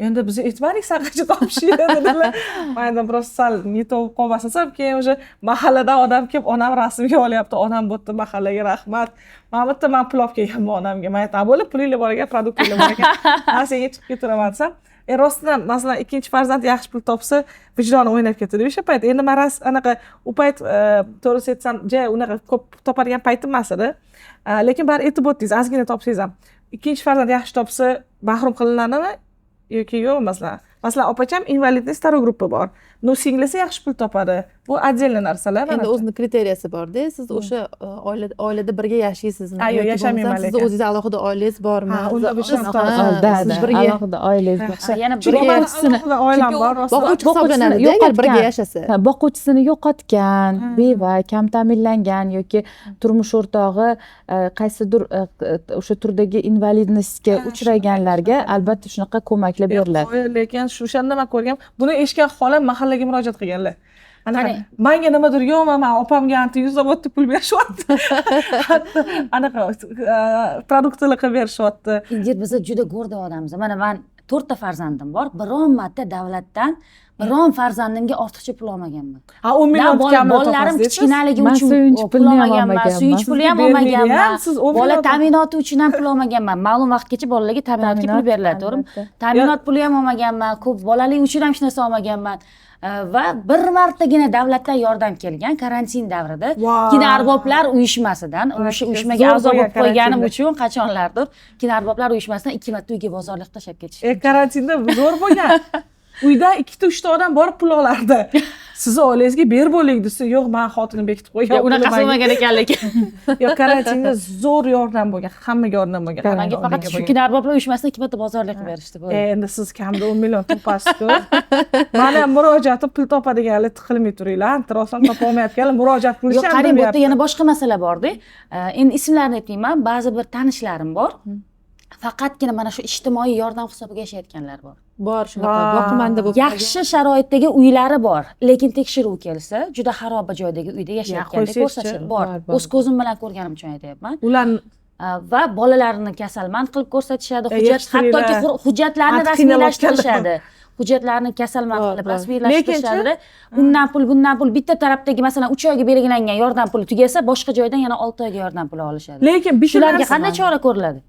endi biz aytmadik sanqacha topishingni dedilar. Men endi biroz sal netolib qolmasam, keyin o'sha mahalladan odam kelib, onam rasmga olyapti. Onam bo'pti, mahallaga rahmat. Men bitta men pul olib kelganman onamga. Men aytaman, "Bo'lib, pulinglar bor ekan, produktlar bor ekan. Men senga chiqib ketiraman" desam, rostdan masalan ikkinchi farzand yaxshi pul topsa vijdoni o'ynab ketadi o'sha payt. Endi men anaqa u payt to'g'risi aytsam, unaqa ko'p topadigan paytim emas edi. Lekin bari aytib o'tdingiz, ozgina topsangiz ham ikkinchi farzand yaxshi topsa mahrum qilinadimi yoki yo'q masalan. Masalan, opacham invalidность второй группа bor. No singlisi yaxshi pul topadi. Bu отдельный narsalar. Endi o'zining kriteriyasi bor-da. Siz o'sha oilada birga yashaysizmi? Yo'q, yashamayman lekin. Siz o'zingiz alohida oilangiz bormi? Alohida oilangiz bor. Yana oilam bor. Boquvchi hisoblanadi, agar birga yashasa. Boquvchisini yo'qotgan, beva, kam ta'minlangan yoki turmush o'rtog'i qaysidir o'sha turdagi invalidностьga uchraganlarga albatta shunaqa ko'maklar beriladi. Lekin o'shanda men ko'rgan, buni eshitgan xolam mahallaga murojaat qilganlar. Anaqa menga nimadir yo'qmi, men opamga anti Yunusobodda pul berishyapti. Anaqa produktlar qilib berishyapti. Biz juda go'rda odammiz. Mana men 4 ta farzandim bor. Biron marta davlatdan biron farzandimga ortiqcha pul olmaganman. 10 million kamini bolalarim kichkinaligi uchun pul olmaganman. Suyunch puli ham olmaganman. Bola ta'minoti uchun ham pul olmaganman. Ma'lum vaqtgacha bolalarga ta'minotga pul beriladi, to'g'rimi? Ta'minot puli ham olmaganman. Ko'p bolalik uchun ham hech narsa olmaganman. Va bir martagina davlatdan yordam kelgan karantin davrida kinoarboblar uyushmasidan, o'sha uyushmaga a'zo bo'lib qo'yganim uchun qachonlardir kinoarboblar uyushmasidan 2 marta uyga bozorlik tashlab ketishdi. Karantinda zo'r bo'lgan. Uyda 2-3 ta odam borib pul olardi. Sizni oilangizga berib bo'ling desa, yo'q, men xotinim bekitib qo'ygan. Unaqa qilmagan ekan lekin. Yo'q, karantinda zo'r yordam bo'lgan, hammaga yordam bo'lgan. Menga faqat shu kinoarboblar uyushmasidan 2 marta bozorlik qilib berishdi. Endi siz kamida 10 million topasiz-ku. Mana murojaat pul topadiganlar tiqilmay turinglar. Antirosan topa olmayotganlar murojaat qilish ham. Yo'q, qarang, bu yerda yana boshqa masala bor-da. Endi ismlarini aytmayman, ba'zi bir tanishlarim bor. Faqatgina mana shu ijtimoiy yordam hisobiga yashayotganlar bor. Bor shunaqa boqimanda bo'lib yaxshi sharoitdagi uylari bor, lekin tekshiruv kelsa, juda xaroba joydagi uyda yashayotganda ko'rsatishadi. Bor. O'z ko'zim bilan ko'rganim uchun aytyapman. Ular va bolalarini kasalmand qilib ko'rsatishadi, hattoki hujjatlarni rasmiylashtirishadi. Hujjatlarni kasalmand qilib rasmiylashtirishadi. Undan pul, bitta tarafdagi masalan 3 oyga belgilangan yordam puli tugasa, boshqa joydan yana 6 oyga yordam puli olishadi. Lekin shularga qanday chora ko'riladi?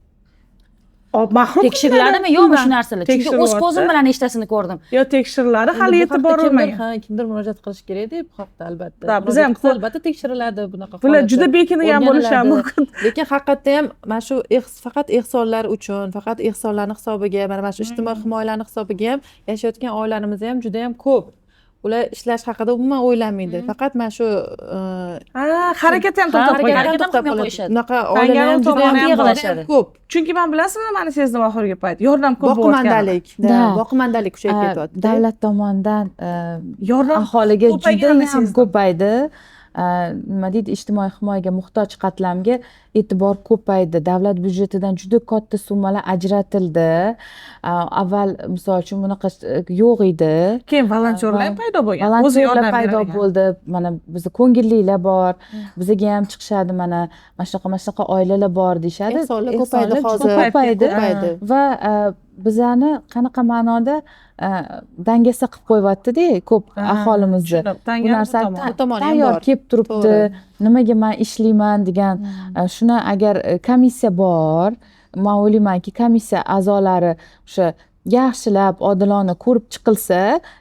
mahrum tekshiriladimi yo'qmi shu narsalar? Chunki o'z Tekshiryapti. ko'zim bilan nechtasini ko'rdim. yo tekshiriladi, hali Endi bu yetib haqda borilmagan. kimdir murojaat qilish kerakda bu haqda albatta. Da, biz ham Murojaat qilsa albatta tekshiriladi bunaqa Bular holatlar. juda bekingan bo'lishi ham O'rganiladi. mumkin. Lekin haqiqatda ham mana shu faqat ehsonlar uchun, faqat ehsonlarning hisobiga, mana shu ijtimoiy himoyalarning hisobiga ham yashayotgan oilalarimiz ham juda ham ko'p. Ular ishlash haqida umuman o'ylamaydi. Faqat mana shu Harakat ham to'xtab harakat- qo'ygan. harakat- to'xtab qilmay qoladi. qo'yishadi. Bunaqa Tangani oilalar ham juda tomoni ham yig'ilashadi. ko'p. Chunki men bilasizmi, mana sezdim oxirgi payt. Yordam ko'p bo'layotgan. Boqimandalik, Da. boqimandalik kuchayib ketyapti. davlat tomonidan Yordam aholiga juda ko'payganini ham sezdim. ko'paydi. Nima deydi, ijtimoiy himoyaga muhtoj qatlamga e'tibor ko'paydi. Davlat byudjetidan juda katta summalar ajratildi. Avval misol uchun bunaqa yo'q edi. Keyin volontyorlar ham paydo bo'lgan. O'zi Volontyorlar yordam paydo beradigan. bo'ldi. Mana bizda ko'ngillilar bor. Bizga ham chiqishadi, mana shunaqa oilalar bor deyshadi. Ehsonlar ko'paydi Ehsonlar hozir. juda ko'paydi. Ko'paydi. Va bizani qanaqa ma'noda dangasa qilib qo'yyapti-da ko'p aholimizni. tushundim. Bu Tangani narsa bu tomoni. Bu tomoni ham tayyor bor. kelib turibdi. To'g'ri. Nimaga men ishlayman degan shuni agar komissiya bor, men o'ylaymanki komissiya a'zolari o'sha yaxshilab odilona ko'rib chiqilsa,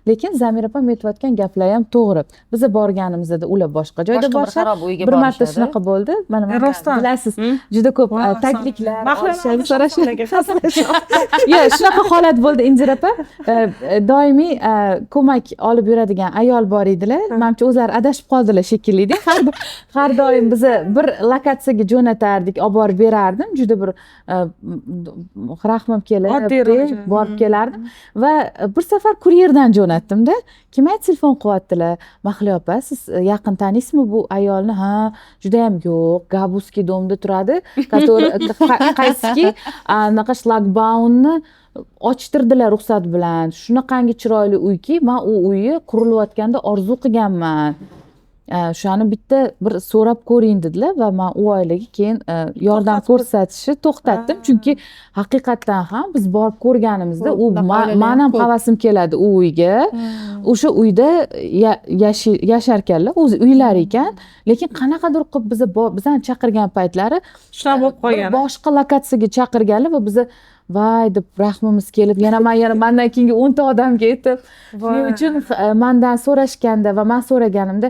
lekin Zamira opam aytayotgan gaplar ham to'g'ri. Biz borganimizda ular boshqa joyda Boshqa bir borishadi. xarob uyga Bir marta borishadi. shunaqa bo'ldi. Mana Rostdan. bilasiz, juda ko'p Voy, takliflar, Mahliyo olishadi, so'rashadi. so'rashadi. Yo'q, shunaqa holat bo'ldi Indira opa. Doimiy ko'mak olib yuradigan ayol bor edilar. Menimcha o'zlari adashib qoldilar shekilli-da. Har doim bizni bir lokatsiyaga jo'natardik, olib borib berardim. Juda bir rahmim kelib, Oddiy ro'yxat. borib kelardim va bir safar kuryerdan jo'natdim-da. Kim telefon qilyaptilar? Mahliyo opa, siz yaqin taniysizmi bu ayolni? Ha, juda ham yo'q, Gabuskiy domda turadi. Qaysiki anaqa shlagbaunni ochtirdilar ruxsat bilan. Shunaqangi chiroyli uyki, men u uyni qurilayotganda orzu qilganman. Shuni bitta bir so'rab ko'ring dedilar va men u oilaga keyin yordam ko'rsatishni to'xtatdim, chunki haqiqatdan ham biz borib ko'rganimizda u men ham havasim keladi u uyga. O'sha uyda yasharkanlar, o'zi uylari ekan, lekin qanaqadir qilib bizani chaqirgan paytlari Shunaqa bo'lib qolgan. boshqa lokatsiyaga chaqirganlar va biza voy deb rahmimiz kelib, yana mendan keyingi 10 ta odamga aytib, shuning uchun mendan so'rashganda va men so'raganimda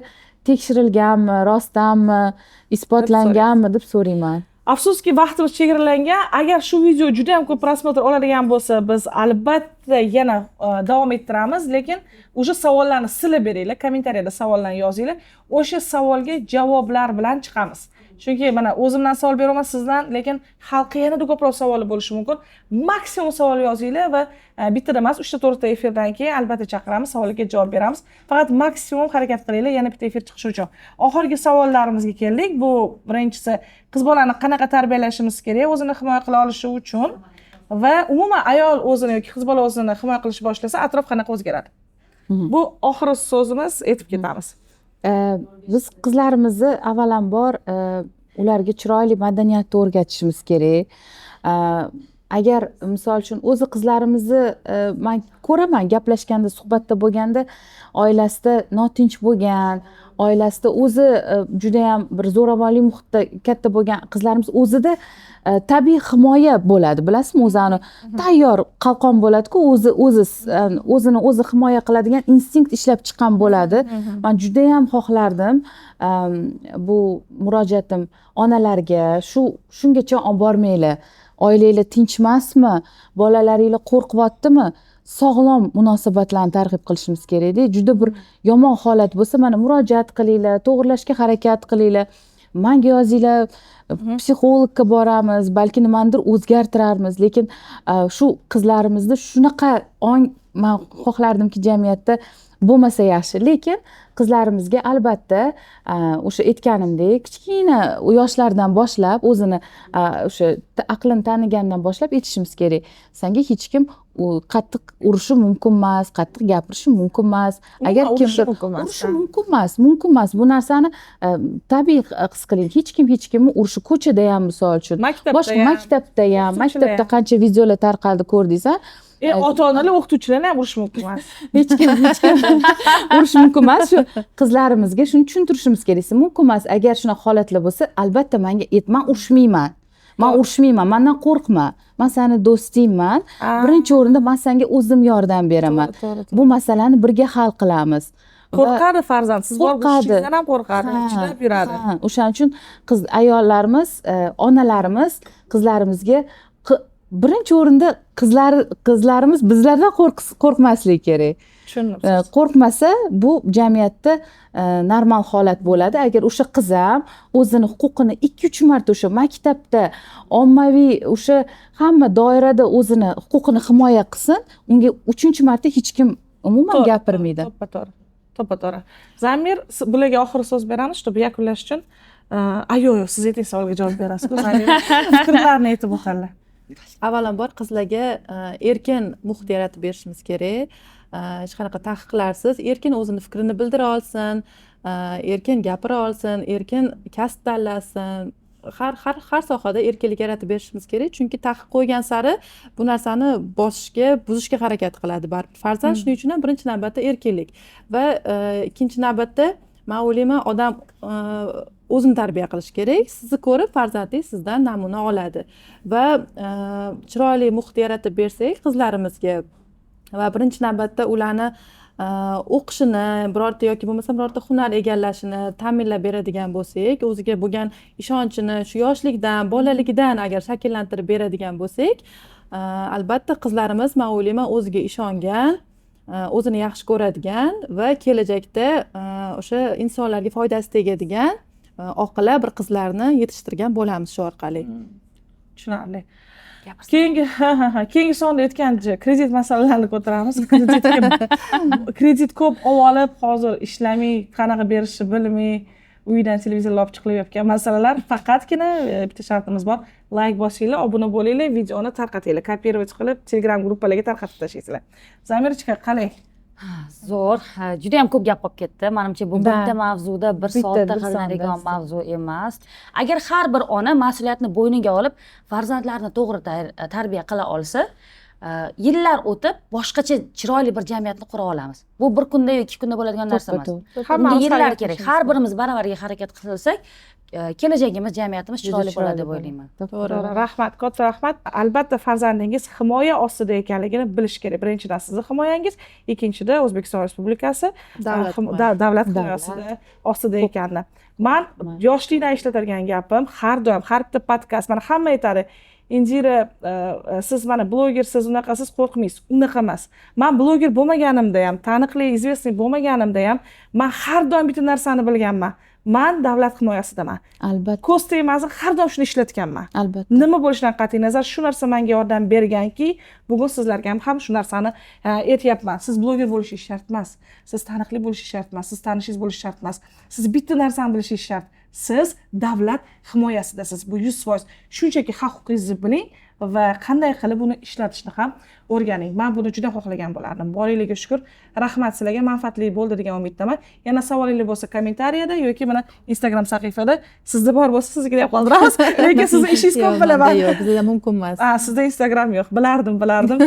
tekshirilganmi, rostdanmi, isbotlanganmi deb so'rayman. Afsuski vaqtimiz chegaralangan. Agar shu video juda ham ko'p prosmotr oladigan bo'lsa, biz albatta yana davom ettiramiz, lekin o'sha savollarni silib beringlar, kommentariyada savollarni yozinglar. O'sha savolga javoblar bilan chiqamiz. Chunki mana o'zimdan savol beraman, sizdan, lekin xalqqa yanada ko'proq savol bo'lishi mumkin. Maksimum savol yozinglar va bitta emas, 3 ta 4 ta efirdan keyin albatta chaqiramiz, savolga javob beramiz. Faqat maksimum harakat qilinglar yana bitta efir chiqishi uchun. Oxirgi savollarimizga keldik. Bu birinchisi, qiz bolani qanaqa tarbiyalashimiz kerak o'zini himoya qila olishi uchun va umuman ayol o'zini yoki qiz bola o'zini himoya qilishni boshlasa, atrof qanaqa o'zgaradi? Bu oxirgi so'zimiz, aytib ketamiz. Biz qizlarimizni avvalambor ularga chiroyli madaniyatni o'rgatishimiz kerak. Agar misol uchun o'zi qizlarimizni men ko'raman, gaplashganda, suhbatda bo'lganda oilasida notinch bo'lgan, oilasida o'zi juda ham bir zo'ravonli muhitda katta bo'lgan qizlarimiz o'zida tabiiy himoya bo'ladi, bilasizmi? O'zini tayyor qalqon bo'ladi-ku, o'zini o'zi himoya qiladigan instinkt ishlab chiqqan bo'ladi. Men juda ham xohlardim bu murojaatim onalarga shungacha olib bormanglar. Oilanglar tinch emasmi? Bolalaringlar qo'rqyaptimi? Sog'lom munosabatlarni targ'ib qilishimiz kerak-da. Juda bir yomon holat bo'lsa, mana murojaat qilinglar, to'g'rilashga harakat qilinglar. Menga yozinglar, psixologga boramiz, balki nimanidir o'zgartirarmiz, lekin shu qizlarimizni shunaqa men xohlardimki jamiyatda bo'lmasa yaxshi, lekin qizlarimizga albatta o'sha aytganimdek kichkina yoshlardan boshlab o'zini o'sha aqlini tanigandan boshlab aytishimiz kerak. Senga hech kim qattiq urishi mumkin emas, qattiq gapirishi mumkin emas. Agar kimdir urishi mumkin emas. Bu narsani tabiiy his qiling. Hech kimni urishi ko'chada ham misol uchun, boshqa maktabda ham, maktabda qancha videolar tarqaldi ko'rdingizlar. Ota-onalar, o'qituvchilarni ham urish mumkin emas. Hech kim urish mumkin emas. Shu qizlarimizga shuni tushuntirishimiz kerak. Mumkin emas. Agar shunaqa holatlar bo'lsa, albatta menga aytman, urushmayman. man urushmayman, mendan qo'rqma, man seni do'stingman, birinchi o'rinda man senga o'zim yordam beraman, bu masalani birga hal qilamiz. Qo'rqadi farzand, siz bor bo'lishingizdan ham qo'rqadi, chidab yuradi. O'shaning uchun ayollarimiz, onalarimiz qizlarimizga birinchi o'rinda qizlarimiz bizlardan qo'rqmasligi kerak. Tushundim. Qo'rqmasa bu jamiyatda normal holat bo'ladi. Agar o'sha qiz ham o'zini huquqini 2-3 marta o'sha maktabda, ommaviy o'sha hamma doirada o'zini huquqini himoya qilsin, unga 3-marta hech kim umuman gapirmaydi. To'ppa-to'g'ri. Zamir, bularga oxirgi so'z beramiz, чтобы yakunlash uchun. Yo'q, siz ayting, savolga javob berasiz. Zamir, fikrlarni aytib o'tadilar. Avvalambor qizlarga erkin muhit yaratib berishimiz kerak. Hech qanaqa taqiqlarsiz erkin o'zini fikrini bildira olsin, erkin gapira olsin, erkin kasb tanlasin. Har sohada erkinlik yaratib berishimiz kerak, chunki taqiq qo'ygan sari bu narsani bosishga, buzishga harakat qiladi baribir farzand. Shuning uchun ham birinchi navbatda erkinlik va ikkinchi navbatda men o'ylayman, odam o'zini tarbiya qilish kerak. Sizni ko'rib farzandingiz sizdan namuna oladi va chiroyli muhit yaratib bersak qizlarimizga va birinchi navbatda ularni o'qishini, birorta yoki bo'lmasa birorta hunar egallashini ta'minlab beradigan bo'lsak, o'ziga bo'lgan ishonchini shu yoshlikdan, bolaligidan agar shakllantirib beradigan bo'lsak, albatta qizlarimiz men o'ylayman o'ziga ishongan, o'zini yaxshi ko'radigan va kelajakda o'sha insonlarga foydasi tegadigan oqila bir qizlarni yetishtirgan bo'lamiz shu orqali. Tushunarli. Keyingi sonda aytgancha kredit masalalarini ko'taramiz. Kredit ko'p olib, hozir ishlamay, qanaqa berishni bilmay, uydan televizorlar olib chiqilayotgan masalalar. Faqatgina bitta shartimiz bor. Like bosinglar, obuna bo'linglar, videoni tarqatinglar, kopировать qilib Telegram gruppalarga tarqatib tashlaysizlar. Zamirchika, qalay? Zo'r, juda ham ko'p gap qolib ketdi. Menimcha bu bitta mavzuda bir soatda qilinadigan mavzu emas. Agar har bir ona mas'uliyatni bo'yniga olib, farzandlarini to'g'ri tarbiya qila olsa, yillar o'tib boshqacha chiroyli bir jamiyatni qura olamiz. Bu bir kunda yoki 2 kunda bo'ladigan narsa emas. Bunga yillar kerak. Har birimiz baravariga harakat qilsak, kelajagimiz, jamiyatimiz chiroyli bo'ladi deb o'ylayman. To'g'ri, rahmat, katta rahmat. Albatta farzandingiz himoya ostida ekanligini bilish kerak. Birinchidan sizning himoyangiz, ikkinchidan O'zbekiston Respublikasi davlat himoyasida ostida ekanini. Men yoshlikdan ishlatilgan gapim, har doim, har bitta podkast, mana hamma aytadi, Indira, siz mana blogersiz, unaqasiz, qo'rqmaysiz. Unaqa emas. Men bloger bo'lmaganimda ham, taniqli, известный bo'lmaganimda ham, men har doim bitta narsani bilganman. Men davlat himoyasidaman. Albatta. Ko'z tegmasin, har doim shuni ishlatganman. Albatta. Nima bo'lishidan qat'iy nazar shu narsa menga yordam berganki, bugun sizlarga ham shu narsani aytyapman. Siz bloger bo'lishingiz shart emas. Siz taniqli bo'lishingiz shart emas. Siz tanishingiz bo'lishi shart emas. Siz bitta narsani bilishingiz shart. Siz davlat himoyasidasiz. Bu 100%. Shunchaki haq-huquqingizni biling va qanday qilib uni ishlatishni ham o'rganing. Men buni juda xohlagan bo'lardim. Borligiga shukr. Rahmat sizlarga, manfaatli bo'ldi degan umiddaman. Yana savolingiz bo'lsa kommentariyada yoki mana Instagram sahifada sizda bor bo'lsa sizga deb qoldiramiz. Lekin sizning ishingiz ko'p bilaman. Yo'q, bizda mumkin emas. Sizda Instagram yo'q. Bilardim.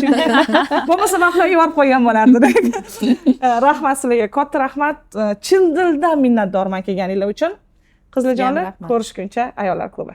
Chunki bo'lmasa vaqtlar yuborib qo'ygan bo'lardim. Rahmat sizlarga, katta rahmat. Chin dildan minnatdorman kelganinglar uchun. Qizlarjonlar, ko'rishguncha ayollar klubi.